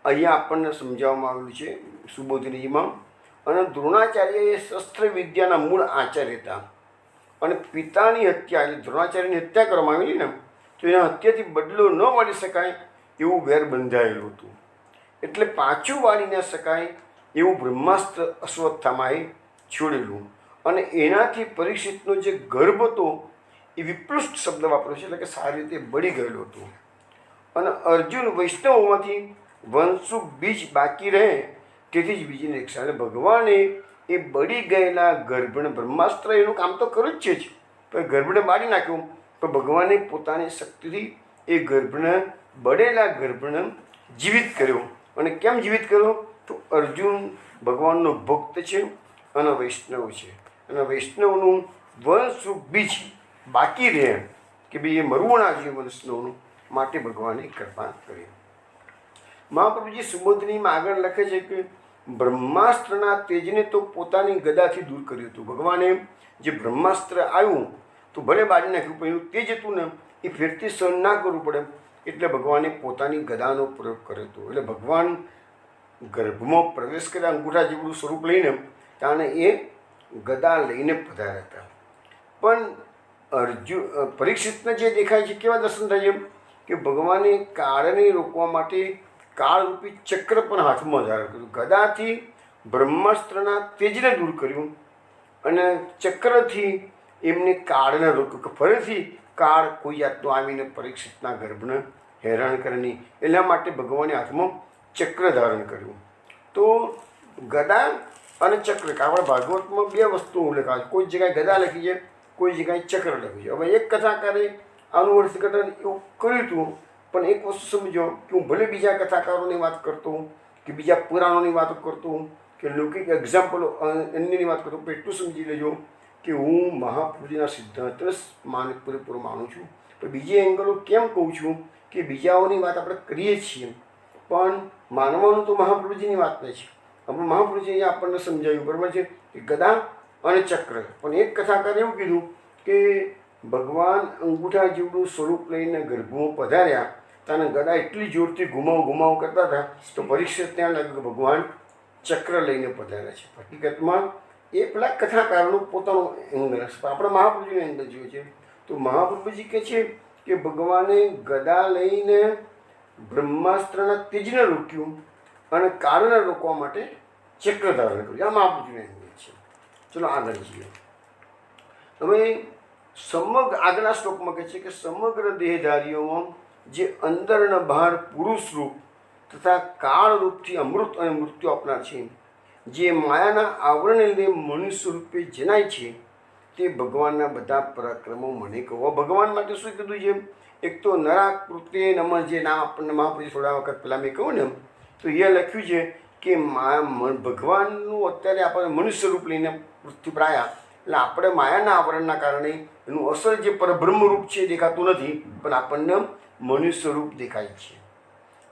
અહીંયા આપણને સમજાવવામાં આવેલું છે સુબોધિનીજીમાં. અને દ્રોણાચાર્ય એ શસ્ત્ર વિદ્યાના મૂળ આચાર્ય હતા. અને પિતાની હત્યા એટલે દ્રોણાચાર્યની હત્યા કરવામાં આવેલી ને, તો એના હત્યાથી બદલો ન વાળી શકાય એવું વેર બંધાયેલું હતું. એટલે પાછું વાળી ન શકાય એવું બ્રહ્માસ્ત્ર અશ્વત્થામાએ છોડેલું. અને એનાથી પરીક્ષિતનો જે ગર્ભ હતો એ વિપૃષ્ટ શબ્દ વાપર્યો છે, એટલે કે સારી રીતે બળી ગયેલું હતું. અને અર્જુન વૈષ્ણવ હોવાથી વંશુક બીજ બાકી રહે તેથી જ બીજીની રક્ષા. એટલે ભગવાને એ બળી ગયેલા ગર્ભને, બ્રહ્માસ્ત્ર એનું કામ તો કર્યું જ છે, પણ ગર્ભને બાળી નાખ્યું. પણ ભગવાને પોતાની શક્તિથી એ ગર્ભને, બળેલા ગર્ભને જીવિત કર્યો. અને કેમ જીવિત કર્યો? તો અર્જુન ભગવાનનો ભક્ત છે અને વૈષ્ણવ છે. અને વૈષ્ણવનું વંશુક બીજ બાકી રહે કે ભાઈ એ મરવું ના જોઈએ વૈષ્ણવનું, માટે ભગવાને કૃપા કરી. મહાપ્રભુજી સુબોધિનીમાં આગળ લખે છે કે બ્રહ્માસ્ત્રના તેજને તો પોતાની ગદાથી દૂર કર્યું હતું. ભગવાને જે બ્રહ્માસ્ત્ર આવ્યું તો ભલે બાળી નાખ્યું, પણ એનું તેજ હતું ને એ ફેરથી સહન ના કરવું પડે, એટલે ભગવાને પોતાની ગદાનો પ્રયોગ કર્યો હતો. એટલે ભગવાન ગર્ભમાં પ્રવેશ કર્યા અંગૂઠા જેવડું સ્વરૂપ લઈને, ત્યારે એ ગદા લઈને પધાર્યા હતા. પણ પરીક્ષિતને જે દેખાય છે કેવા દર્શન થાય છે કે ભગવાને કાળને રોકવા માટે કાળરૂપી ચક્ર પણ હાથમાં ધારણ કર્યું. ગદાથી બ્રહ્માસ્ત્રના તેજને દૂર કર્યું અને ચક્રથી એમને કાળને રોક્યું કે ફરીથી કાળ કોઈ જાતનો આવીને પરીક્ષિતના ગર્ભને હેરાન કરે નહીં. એટલા માટે ભગવાને હાથમાં ચક્ર ધારણ કર્યું. તો ગદા અને ચક્ર, આપણા ભાગવતમાં બે વસ્તુ ઉલ્લેખ આવે છે. કોઈ જગ્યાએ ગદા લખી છે, કોઈ જગ્યાએ ચક્ર લખ્યું છે. હવે એક કથાકારે આનું અર્થઘટન એવું કર્યું હતું, પણ એક વસ્તુ સમજો કે હું ભલે બીજા કથાકારોની વાત કરતો હું, કે બીજા પુરાણોની વાતો કરતો હું, કે લૌકિક એક્ઝામ્પલો અન્યની વાત કરતો, પણ એટલું સમજી લેજો કે હું મહાપ્રભુજીના સિદ્ધાંતને પૂરેપૂરો માનું છું. પણ બીજી એંગલો કેમ કહું છું કે બીજાઓની વાત આપણે કરીએ છીએ, પણ માનવાનું તો મહાપ્રભુજીની વાત નહીં છે. આપણે મહાપ્રભુજીએ આપણને સમજાવ્યું, બરાબર છે, કે ગદા અને ચક્ર. પણ એક કથાકારે એવું કીધું કે ભગવાન અંગૂઠા જેવડું સ્વરૂપ લઈને ગર્ભમાં પધાર્યા, ત્યારે ગદા એટલી જોરથી ઘુમાવ કરતા હતા તો પરીક્ષિત ત્યાં લાગ્યું કે ભગવાન ચક્ર લઈને પધાર્યા છે. હકીકતમાં એ પેલા કથાકારનું પોતાનું એંગલ હશે, આપણે મહાપ્રભુજીનું એંગલ જોયું છે. તો મહાપ્રભુજી કહે છે કે ભગવાને ગદા લઈને બ્રહ્માસ્ત્રના તેજને રોક્યું અને કાળને રોકવા માટે ચક્ર ધારણ કર્યું. આ મહાપ્રભુજીનું એંગલ છે. ચલો આગળ જઈએ. હવે આગળના શ્લોકમાં કહે છે કે સમગ્ર દેહધારીઓમાં જે અંદર અને બહાર પુરુષ રૂપ તથા કાળ રૂપથી અમૃત અને મૃત્યુ આપનાર છે, જે માયાના આવરણને લીધે મનુષ્ય રૂપે જણાય છે, તે ભગવાનના બધા પરાક્રમો મને કહો. ભગવાન માટે શું કીધું છે? એક તો નરાકૃતે નમઃ, જે નામ આપણને મહાપુરુષ થોડા વખત પહેલાં મેં કહ્યું ને, તો એ લખ્યું છે કે ભગવાનનું અત્યારે આપણે મનુષ્ય રૂપ લઈને પૃથ્વી પર આવ્યા, એટલે આપણે માયાના આવરણના કારણે એનું અસલ જે પરબ્રહ્મ રૂપ છે એ દેખાતું નથી, પણ આપણને મનુષ્ય રૂપ દેખાય છે.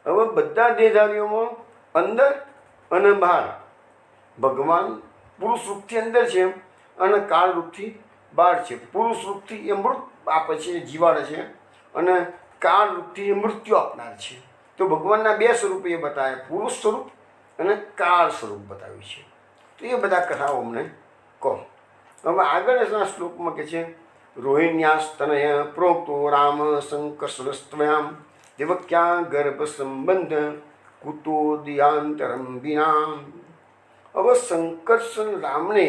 હવે બધા દેહધારીઓમાં અંદર અને બહાર ભગવાન પુરુષ રૂપથી અંદર છે અને કાળ રૂપથી બહાર છે. પુરુષ રૂપથી એ મૃત આપે છે, જીવાડે છે, અને કાળ રૂપથી એ મૃત્યુ આપનાર છે. તો ભગવાનના બે સ્વરૂપ એ બતાવ્યા, પુરુષ સ્વરૂપ અને કાળ સ્વરૂપ બતાવ્યું છે. તો એ બધા કથાઓ અમને કહો. હવે આગળના શ્લોકમાં કહે છે રોહિण्यास्तनय प्रोक्तो राम संकर्षणस्त्वयां देवक्या गर्भ संबंध કુતોદિયાંતરમ વિના. હવે સંકર્ષણ રામને,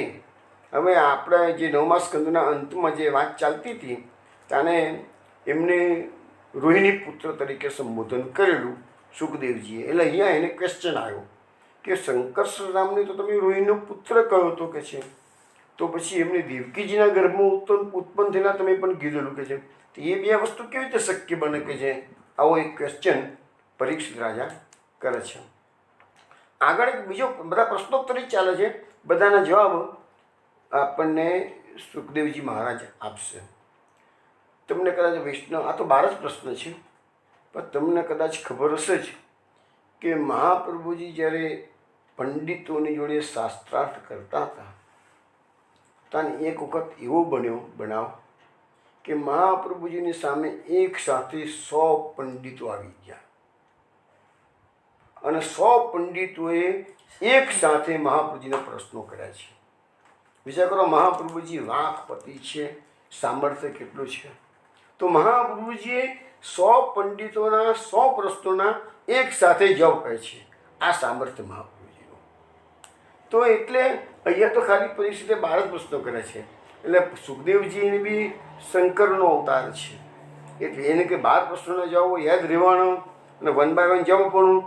હવે આપણે જે 9મા સ્કંદના અંતમાં જે વાત ચાલતી હતી ત્યારે એમને રોહિણી પુત્ર તરીકે સંબોધન કરેલું સુખદેવજીએ. એટલે અહીંયા એને ક્વેશ્ચન આવ્યો કે સંકર્ષણ રામને તો તમે રોહિણીનો પુત્ર કહ્યો હતો કે છે, તો પછી એમને દેવકીજીના ગર્ભમાં ઉત્પન્ન થયેલા તમે પણ કીધેલું કે છે, તો એ બે વસ્તુ કેવી રીતે શક્ય બને કે છે? આવો એક ક્વેશ્ચન પરીક્ષિત રાજા કરે છે. આગળ એક બીજો બધા પ્રશ્નોત્તરી ચાલે છે, બધાના જવાબ આપણને સુખદેવજી મહારાજ આપશે. તમને કદાચ વૈષ્ણવ, આ તો 12 જ પ્રશ્ન છે, પણ તમને કદાચ ખબર હશે જ કે મહાપ્રભુજી જ્યારે પંડિતોની જોડે શાસ્ત્રાર્થ કરતા હતા તાને એક વખત એવો બન્યો બનાવ કે મહાપ્રભુજીની સામે એક સાથે 100 પંડિતો આવી ગયા અને 100 પંડિતોએ એક સાથે મહાપ્રભુજીને પ્રશ્નો કર્યા છે. વિચાર કરો, મહાપ્રભુજી વાકપતિ છે, સામર્થ્ય કેટલું છે. તો મહાપ્રભુજીએ 100 પંડિતોના 100 પ્રશ્નોના એક સાથે જવાબ કહે છે. આ સામર્થ્ય મહાપ્રભુજીનું. તો એટલે અહીંયા તો ખાલી પરિસ્થિતિ 12 પ્રશ્નો કરે છે. એટલે સુખદેવજીને બી શંકરનો અવતાર છે, એટલે એને કે 12 પ્રશ્નોના જવાબો યાદ રહેવાનો અને વન બાય વન જવાબ પણ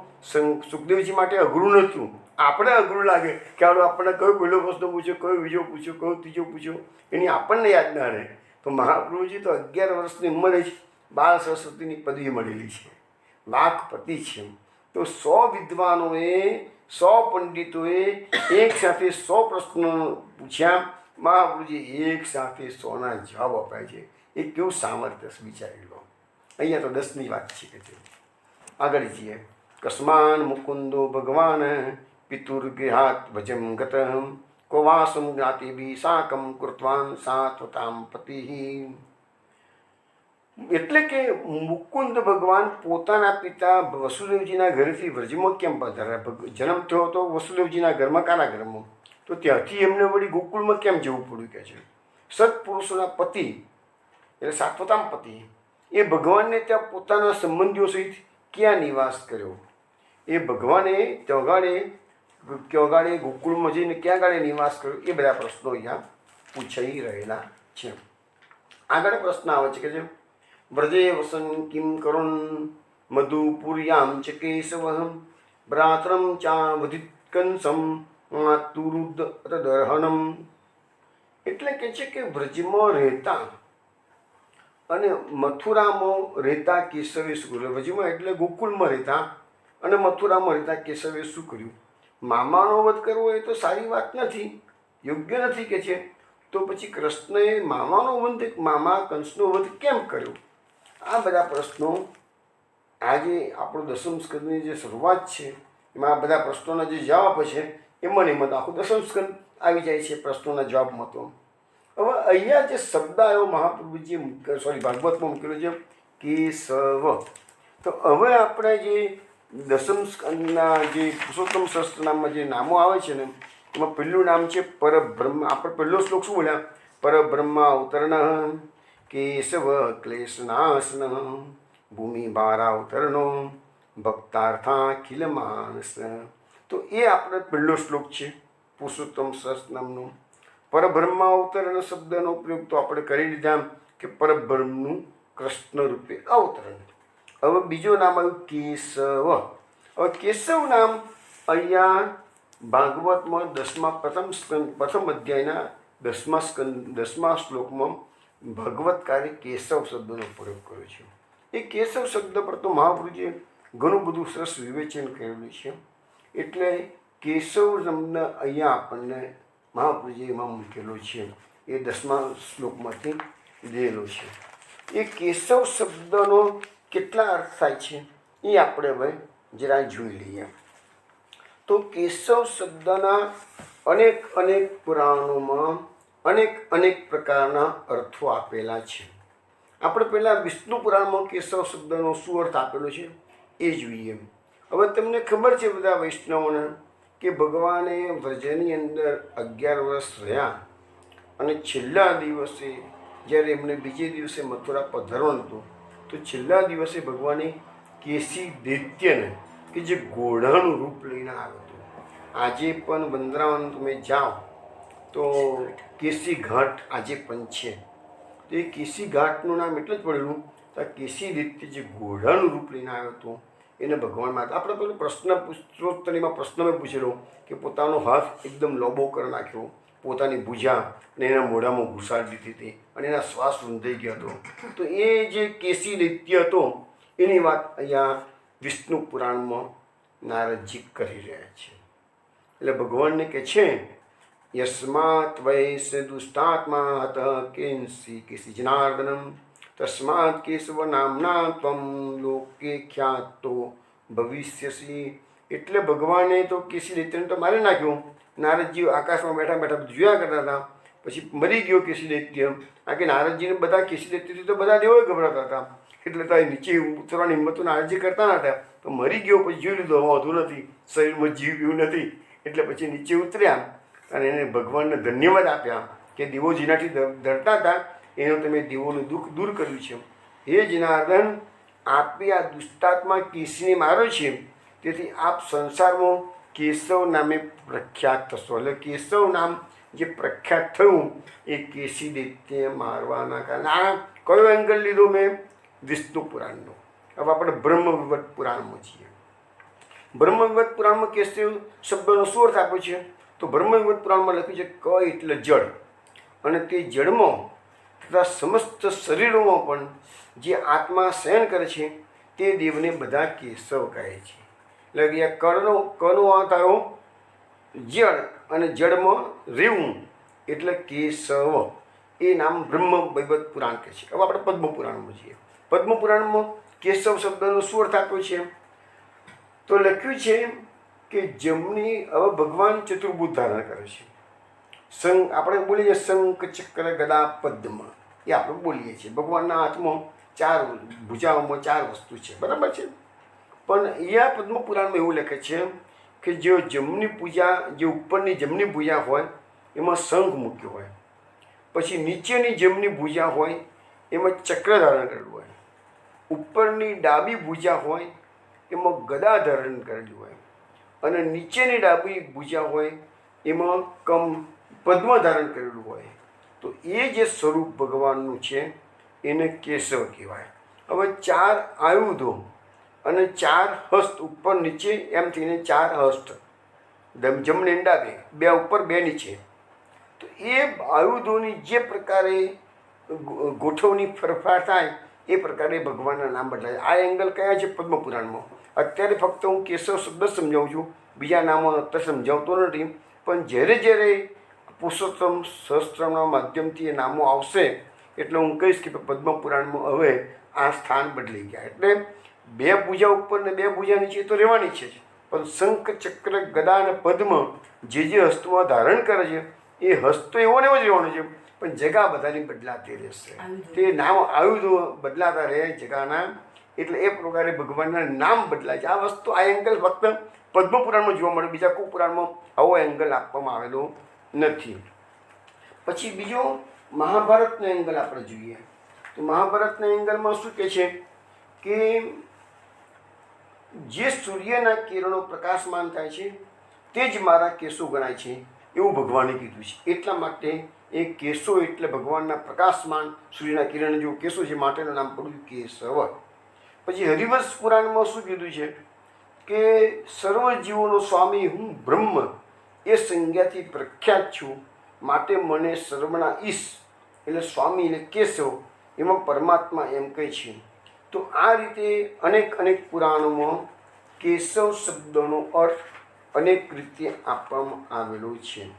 સુખદેવજી માટે અઘરું નહોતું. આપણે અઘરું લાગે કે આપણને કયો પહેલો પ્રશ્ન પૂછ્યો, કયો બીજો પૂછ્યો, કયો ત્રીજો પૂછ્યો, એની આપણને યાદ ના રહે. તો મહાપ્રભુજી તો 11 વર્ષની ઉંમરે જ બાળ સરસ્વતીની પદવી મળેલી છે, વાકપતિ છે. તો 100 વિદ્વાનોએ 100 પંડિતોએ એક સાથે 100 પ્રશ્નો પૂછ્યા. મહાપ્રભુજી એક સાથે 100ના જવાબ અપાય છે. એ કેવું સામર્થ્ય વિચારી લો. અહીંયા તો 10ની વાત છે કે આગળ જઈએ. કસ્માન મુકુંદો ભગવાન પિતુર્ગૃહાત ભજમ ગત કો વાસમ જ્ઞાતિભી સાકમ કૃતવાન સાત્વતામ પતિ. એટલે કે મુકુંદ ભગવાન પોતાના પિતા વસુદેવજીના ઘરેથી વ્રજમાં કેમ પધાર્યા? જન્મ થયો હતો વસુદેવજીના ઘરમાં, કાના ઘરમાં? તો ત્યાંથી એમને વળી ગોકુળમાં કેમ જવું પડ્યું કે છે? સત્પુરુષોના પતિ એટલે સાત્વતામ પતિ એ ભગવાનને ત્યાં પોતાના સંબંધીઓ સહિત ક્યાં નિવાસ કર્યો? એ ભગવાને ક્યાં ગોકુળમાં જઈને ક્યાં ગાળે નિવાસ કર્યો? એ બધા પ્રશ્નો અહીંયા પૂછાઈ રહેલા છે. આગળ પ્રશ્ન આવે છે કે જે વ્રજે વસન કિમ કરુણ મધુપુર્યામ ચ કેશવ ભ્રાતરમ ચા વધિત કંસમ તુરુદર્હનમ. એટલે કે છે કે વ્રજમાં રહેતા અને મથુરામાં રહેતા કેશવે શું કર્યું? વ્રજમાં એટલે ગોકુળમાં રહેતા અને મથુરામાં રહેતા કેશવે શું કર્યું? મામાનો વધ કરવો એ તો સારી વાત નથી, યોગ્ય નથી કે છે. તો પછી કૃષ્ણએ મામા કંસનો વધ કેમ કર્યો? આ બધા પ્રશ્નો આજે આપણું 10મ સ્કંદની જે શરૂઆત છે એમાં આ બધા પ્રશ્નોના જે જવાબ છે એમાં આખું 10મ સ્કંદ આવી જાય છે પ્રશ્નોના જવાબમાં. તો હવે અહીંયા જે શબ્દ આવ્યો મહાપ્રભુજીએ ભાગવતમાં મૂકેલો છે કેશવ. તો હવે આપણે જે 10મ સ્કંદના જે પુરુષોત્તમ સહસ્ત્રનામમાં જે નામો આવે છે ને એમાં પહેલું નામ છે પરબ્રહ્મ. આપણે પહેલો શ્લોક શું બોલ્યા? પરબ્રહ્મ અવતરણ કેશવ ક્લેશનાશન ભૂમિ ભારાવતરણો ભક્તાર્થાખિલ માનસ. તો એ આપણે પહેલો શ્લોક છે પુરુષોત્તમ સહસ્ત્રનામનો. પરબ્રહ્મ અવતરણ શબ્દનો પ્રયોગ તો આપણે કરી લીધા કે પરબ્રહ્મનું કૃષ્ણ રૂપે અવતરણ. હવે બીજો નામ આવ્યું કેશવ. હવે કેશવ નામ અહીંયા ભાગવતમાં પ્રથમ અધ્યાયના 10મા શ્લોકમાં ભગવતકારે કેશવ શબ્દનો પ્રયોગ કર્યો છે. એ કેશવ શબ્દ પર તો મહાપ્રભુજીએ ઘણું બધું સરસ વિવેચન કરેલું છે. એટલે કેશવ શબ્દ અહીંયા આપણને મહાપ્રભુજીએ એમાં મૂકેલો છે. એ 10મા શ્લોકમાંથી લીધેલો છે. એ કેશવ શબ્દનો કેટલા અર્થ થાય છે એ આપણે હવે જરા જોઈ લઈએ. તો કેશવ શબ્દના અનેક પુરાણોમાં અનેક પ્રકારના અર્થો આપેલા છે. આપણે પહેલાં વિષ્ણુ પુરાણમાં કેશવ શબ્દનો શું અર્થ આપેલો છે એ જોઈએ. હવે તમને ખબર છે બધા વૈષ્ણવોને કે ભગવાને વ્રજની અંદર 11 વર્ષ રહ્યા અને છેલ્લા દિવસે જ્યારે એમને બીજે દિવસે મથુરા પધારવાનું હતું તો છેલ્લા દિવસે ભગવાને કેસી દૈત્યને કે જે ઘોડાનું રૂપ લઈને આવ્યો હતો. આજે પણ વૃંદાવન તમે જાઓ તો કેસી ઘાટ આજે પણ છે. તો એ કેસી ઘાટનું નામ એટલે જ પડેલું તો કેસી દૈત્ય જે ઘોડાનું રૂપ લઈને આવ્યો હતો એને ભગવાન માટે આપણે પેલું પ્રશ્ન મેં પૂછેલો કે પોતાનો હાથ એકદમ લોબો કરી નાખ્યો, પોતાની ભૂજા અને એના મોઢામાં ઘુસાડી દીધી હતી અને એના શ્વાસ રૂંધાઈ ગયો હતો. તો એ જે કેસી દૈત્ય હતો એની વાત અહીંયા વિષ્ણુ પુરાણમાં નારદજી કરી રહ્યા છે. એટલે ભગવાનને કે છે યસ્માત વૈસ દુષ્ટાત્મા હત કેસી જનાર્દનમ તસ્માત કેશવ નામના ત્વમ લોકે ખ્યાતો ભવિષ્યસી. એટલે ભગવાને તો કેસી દૈત્યને તો મારી નાખ્યું. નારદજી આકાશમાં બેઠા જોયા કરતા હતા. પછી મરી ગયો કેસી દૈત્ય. આ કે નારદજીને બધા કેસી દૈત્યથી તો બધા દેવોએ ગભરાતા હતા, એટલે તો નીચે ઉતરવાની હિંમતો નારદજી કરતા નતા. તો મરી ગયો પછી જોઈ લીધું વાંધો નથી, શરીરમાં જીવ બીવ નથી, એટલે પછી નીચે ઉતર્યા અને એને ભગવાનને ધન્યવાદ આપ્યા કે દેવો જેનાથી ડરતા હતા એનો તમે દેવોનું દુઃખ દૂર કર્યું છે. હે જનાર્દન, આપે આ દુષ્ટાત્મા કેસીને માર્યો છે, તેથી આપ સંસારમાં કેશવ નામે પ્રખ્યાત થશો. એટલે કેશવ નામ જે પ્રખ્યાત થયું એ કેસી દૈત્ય મારવાના કારણે. આ કયો એંગલ લીધો મેં? વિષ્ણુ પુરાણનો. હવે આપણે બ્રહ્મવિવર્ત પુરાણમાં છીએ. બ્રહ્મવિવર્ત પુરાણમાં કેશવ શબ્દનો શું અર્થ આપ્યો છે? તો બ્રહ્મવિવર્ત પુરાણમાં લખ્યું છે ક એટલે જળ, અને તે જળમાં તથા સમસ્ત શરીરોમાં પણ જે આત્મા શયન કરે છે તે દેવને બધા કેશવ કહે છે. એટલે કે કનો અર્થ આવ્યો જળ, અને જળમાં રેવું એટલે કેશવ. એ નામ બ્રહ્મવૈવર્ત પુરાણ કહે છે. હવે આપણે પદ્મ પુરાણમાં છીએ. પદ્મ પુરાણમાં કેશવ શબ્દનો શું અર્થ આપ્યો છે? તો લખ્યું છે કે જમની, હવે ભગવાન ચતુર્ભુજ ધારણ કરે છે. આપણે બોલીએ શંખ ચક્ર ગદા પદ્મ, એ આપણે બોલીએ છીએ. ભગવાનના હાથમાં 4 ભુજાઓમાં 4 વસ્તુ છે, બરાબર છે. પણ અહીંયા પદ્મ પુરાણમાં એવું લખે છે કે જે જમની પૂજા, જે ઉપરની જમની ભુજા હોય એમાં શંખ મૂક્યો હોય, પછી નીચેની જમની ભુજા હોય એમાં ચક્ર ધારણ કરેલું હોય, ઉપરની ડાબી ભુજા હોય એમાં ગદા ધારણ કરેલી હોય, અને નીચેની ડાબી ભુજા હોય એમાં પદ્મ ધારણ કરેલું હોય. તો એ જે સ્વરૂપ ભગવાનનું છે એને કેશવ કહેવાય. હવે 4 આયુધો અને 4 હસ્ત, ઉપર નીચે એમ થઈને 4 હસ્ત, જમણે ડાબે, 2 ઉપર 2 નીચે. તો એ આયુધોની જે પ્રકારે ગોઠવણી ફેરફાર થાય એ પ્રકારે ભગવાનના નામ બદલાય. આ એંગલ કયા છે પદ્મ પુરાણમાં? અત્યારે ફક્ત હું કેશવ શબ્દ સમજાવું છું, બીજા નામો અત્યારે સમજાવતો નથી. પણ જ્યારે જ્યારે પુરુષોત્તમ સહસ્ત્રના માધ્યમથી એ નામો આવશે એટલે હું કહીશ કે પદ્મ પુરાણમાં હવે આ સ્થાન બદલાઈ ગયા. એટલે 2 ભુજા ઉપર ને 2 ભુજા નીચે તો રહેવાની છે, પણ શંખ ચક્ર ગદા અને પદ્મ જે હસ્તમાં ધારણ કરે છે એ હસ્ત તો એવો ને એવો જ રહેવાનો છે, પણ જગા બધાની બદલાતી રહેશે. તે નામ આયુધો બદલાતા રહે જગાના, એટલે એ પ્રકારે ભગવાનના નામ બદલાય છે. આ વસ્તુ, આ એંગલ ફક્ત પદ્મ પુરાણમાં જોવા મળે, બીજા કોઈ પુરાણમાં આવો એંગલ આપવામાં આવેલો નથી. પછી બીજો મહાભારતનો એંગલ આપણે જોઈએ તો મહાભારતના એંગલમાં શું કહે છે કે જે સૂર્યના કિરણો પ્રકાશમાન થાય છે તે જ મારા કેશો ગણાય છે એવું ભગવાને કીધું છે. એટલા માટે એ કેશો એટલે ભગવાનના પ્રકાશમાન સૂર્યના કિરણ જેવું કેશો છે, માટેનું નામ પડ્યું કેશવ. પછી હરિવંશ પુરાણમાં શું કીધું છે કે સર્વ જીવોનો સ્વામી હું બ્રહ્મ એ સંજ્ઞાથી પ્રખ્યાત છું, માટે મને સર્વના ઈશ એટલે સ્વામી એટલે કેશવ, એમાં પરમાત્મા એમ કહે છે. તો આ રીતે અનેક પુરાણોમાં કેશવ શબ્દનો અર્થ અનેક રીતે આપવામાં આવેલો છે.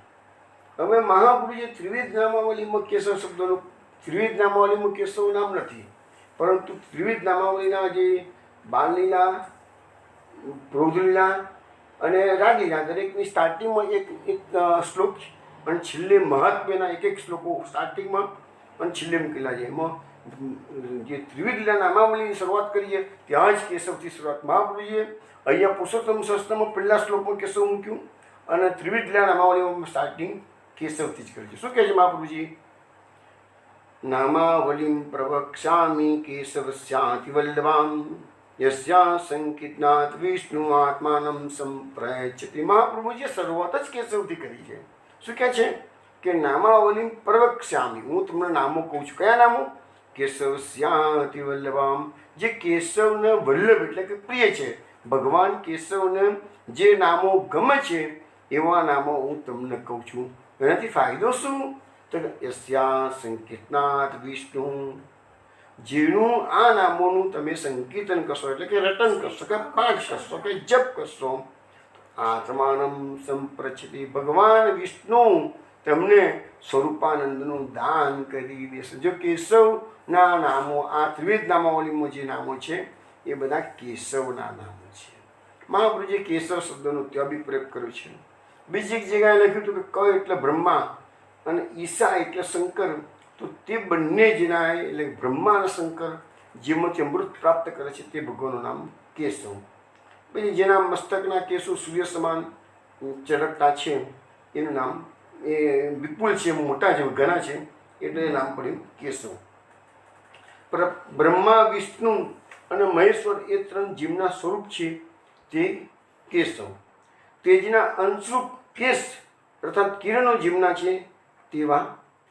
હવે મહાપુરુષે ત્રિવિધ નામાવલીમાં કેશવ શબ્દનું, ત્રિવિધ નામાવલીમાં કેશવ નામ નથી, પરંતુ ત્રિવિધ નામાવલીના જે બાલલીલા, પ્રૌઢલીલા અને રાજલીલા, દરેકની સ્ટાર્ટિંગમાં એક શ્લોક અને છેલ્લે મહાત્મ્યના એક શ્લોકો સ્ટાર્ટિંગમાં અને છેલ્લે મૂકેલા છે. એમાં જે ત્રિવિધ લીલા નામાવલીની શરૂઆત કરીએ ત્યાં જ કેશવથી શરૂઆત. મહાપુરુષે અહીંયા પુરુષોત્તમ સહસ્ત્રમાં પહેલા શ્લોકમાં કેશવ મૂક્યું અને ત્રિવિધ લીલા નામાવલીમાં સ્ટાર્ટિંગ કેશવથી જ કર્યું છે. શું કહે છે મહાપુરુષજી? નામાવલીમ પ્રવક્ષ્યામિ કેશવસ્યાતિ વલ્લભામ યસ્યા સંકીર્તનાથ વિષ્ણુ આત્માનમ સંપ્રયચ્છતિ. મહાપ્રભુજીએ શરૂઆત જ કેશવથી કરી છે. શું કહે છે કે નામાવલીમ પ્રવક્ષ્યામિ, હું તમને નામો કહું છું. કયા નામો? કેશવસ્યાતિ વલ્લભામ, જે કેશવને વલ્લભ એટલે કે પ્રિય છે. ભગવાન કેશવને જે નામો ગમે છે એવા નામો હું તમને કહું છું. એનાથી ફાયદો શું? તો યસ્યા સંકીર્તનાથ વિષ્ણુ, જેનું આ નામોનું તમે સંકીર્તન કરશો એટલે કે રટન કરશો કે પાઠ કરશો કે જપ કરશો, આત્માનમ સંપ્રચ્છતિ, ભગવાન વિષ્ણુ તમને સ્વરૂપાનંદનું દાન કરી દેશે. જો કેશવના નામો, આ ત્રિવિધ નામાવલીમાં જે નામો છે એ બધા કેશવના નામો છે. મહાપ્રભુજીએ કેશવ શબ્દનો ત્યાં બી પ્રયોગ કર્યો છે. બીજી એક જગ્યાએ લખ્યું હતું કે ક એટલે બ્રહ્મા અને ઈશા એટલે શંકર. તો તે બંને જેના એટલે બ્રહ્મા અને શંકર જેમાંથી અમૃત પ્રાપ્ત કરે છે તે ભગવાનનું નામ કેશવ. પછી જેના મસ્તકના કેશો સૂર્ય સમાન ચળકતા છે એનું નામ એ વિપુલ છે, મોટા છે, ઘણા છે, એટલે એ નામ પડ્યું કેશવ. બ્રહ્મા, વિષ્ણુ અને મહેશ્વર એ 3 જીવના સ્વરૂપ છે તે કેશવ. તેજના અંશરૂપ કેશ અર્થાત કિરણો જીવના છે તેવા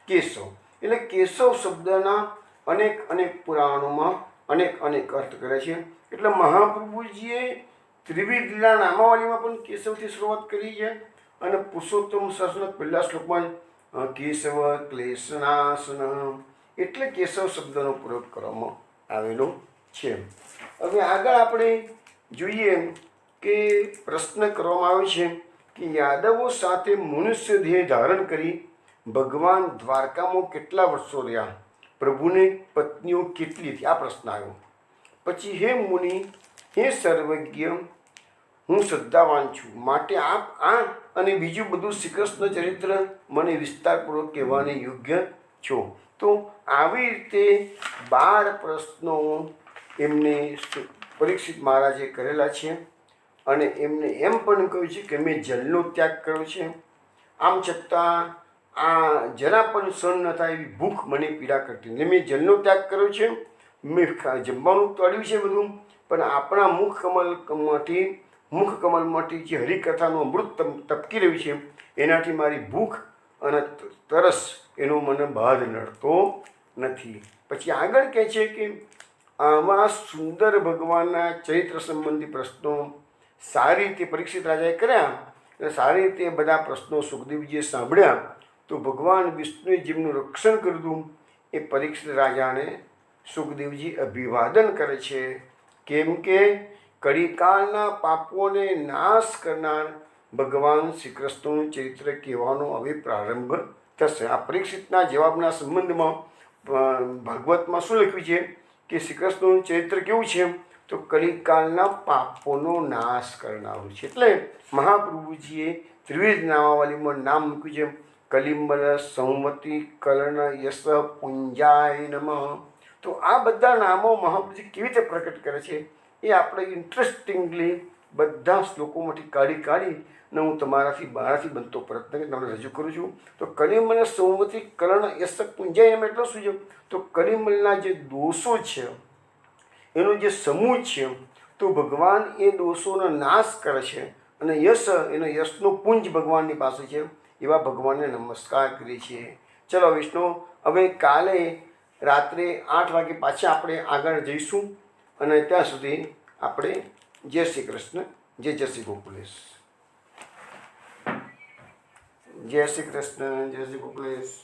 કેશવ. એટલે કેશવ શબ્દના અનેક પુરાણોમાં અનેક અર્થ કરે છે. એટલે મહાપ્રભુજીએ ત્રિવિધ લીલા નામાવલીમાં પણ કેશવથી શરૂઆત કરી છે. અને પુરુષોત્તમ સહસ્રના પહેલા શ્લોકમાં કેશવ ક્લેશનાશન એટલે કેશવ શબ્દનો પ્રયોગ કરવામાં આવેલો છે. હવે આગળ આપણે જોઈએ કે પ્રશ્ન કરવામાં આવે છે કે યાદવો સાથે મનુષ્ય દેહ ધારણ કરી ભગવાન દ્વારકામાં કેટલા વર્ષો રહ્યા? પ્રભુને પત્નીઓ કેટલી હતી? આ પ્રશ્ન આવ્યો. પછી હે મુનિ, હે સર્વજ્ઞ, હું શ્રદ્ધાવાન છું, માટે આપ આ અને બીજું બધું શ્રી કૃષ્ણ ચરિત્ર મને વિસ્તારપૂર્વક કહેવાને યોગ્ય છો. તો આવી રીતે 12 પ્રશ્નો એમને પરીક્ષિત મહારાજે કરેલા છે. અને એમને એમ પણ કહ્યું છે કે મેં જલનો ત્યાગ કર્યો છે, આમ છતાં આ જરા પણ સહન ન થાય એવી ભૂખ મને પીડા કરતી. એટલે મેં જલનો ત્યાગ કર્યો છે, મેં જમવાનું તળ્યું છે બધું, પણ આપણા મુખ કમલમાંથી જે હરિકથાનું અમૃત ટપકી રહ્યું છે એનાથી મારી ભૂખ અને તરસ એનો મને બાદ નડતો નથી. પછી આગળ કહે છે કે આવા સુંદર ભગવાનના ચરિત્ર સંબંધી પ્રશ્નો સારી રીતે પરીક્ષિત રાજાએ કર્યા અને સારી રીતે બધા પ્રશ્નો સુખદેવજીએ સાંભળ્યા. તો ભગવાન વિષ્ણુએ જેમનું રક્ષણ કર્યું એ પરીક્ષિત રાજાને સુખદેવજી અભિવાદન કરે છે. કેમ કે કળીકાળના પાપોને નાશ કરનાર ભગવાન શ્રી કૃષ્ણનું ચરિત્ર કહેવાનો હવે પ્રારંભ થશે. આ પરીક્ષિતના જવાબના સંબંધમાં ભાગવતમાં શું લખ્યું છે કે શ્રી કૃષ્ણનું ચરિત્ર કેવું છે? તો કલિકાળના પાપોનો નાશ કરનારું છે. એટલે મહાપ્રભુજીએ ત્રિવિધ નામાવલીમાં નામ મૂક્યું છે કલિમલ સંવતી કર્ણ યશ પુંજાય નમઃ. તો આ બધા નામો મહાપ્રભુજી કેવી રીતે પ્રકટ કરે છે એ આપણે ઇન્ટરેસ્ટિંગલી બધા શ્લોકોમાંથી કાઢીને હું મારાથી બનતો પ્રયત્ન તમને રજૂ કરું છું. તો કલિમલ સંવતી કર્ણ યશ પુંજાય એમ એટલે શું છે? તો કલિમલના જે દોષો છે એનો જે સમૂહ છે તો ભગવાન એ દોષોનો નાશ કરે છે અને યશનો પુંજ ભગવાનની પાસે છે. એવા ભગવાનને નમસ્કાર કરીએ છીએ. ચલો વિષ્ણુ, હવે કાલે રાત્રે 8 વાગે પાછા આપણે આગળ જઈશું અને ત્યાં સુધી આપણે જય શ્રી કૃષ્ણ, જય શ્રી ગોકુલેશ. જય શ્રી કૃષ્ણ, જય શ્રી ગોકુલેશ.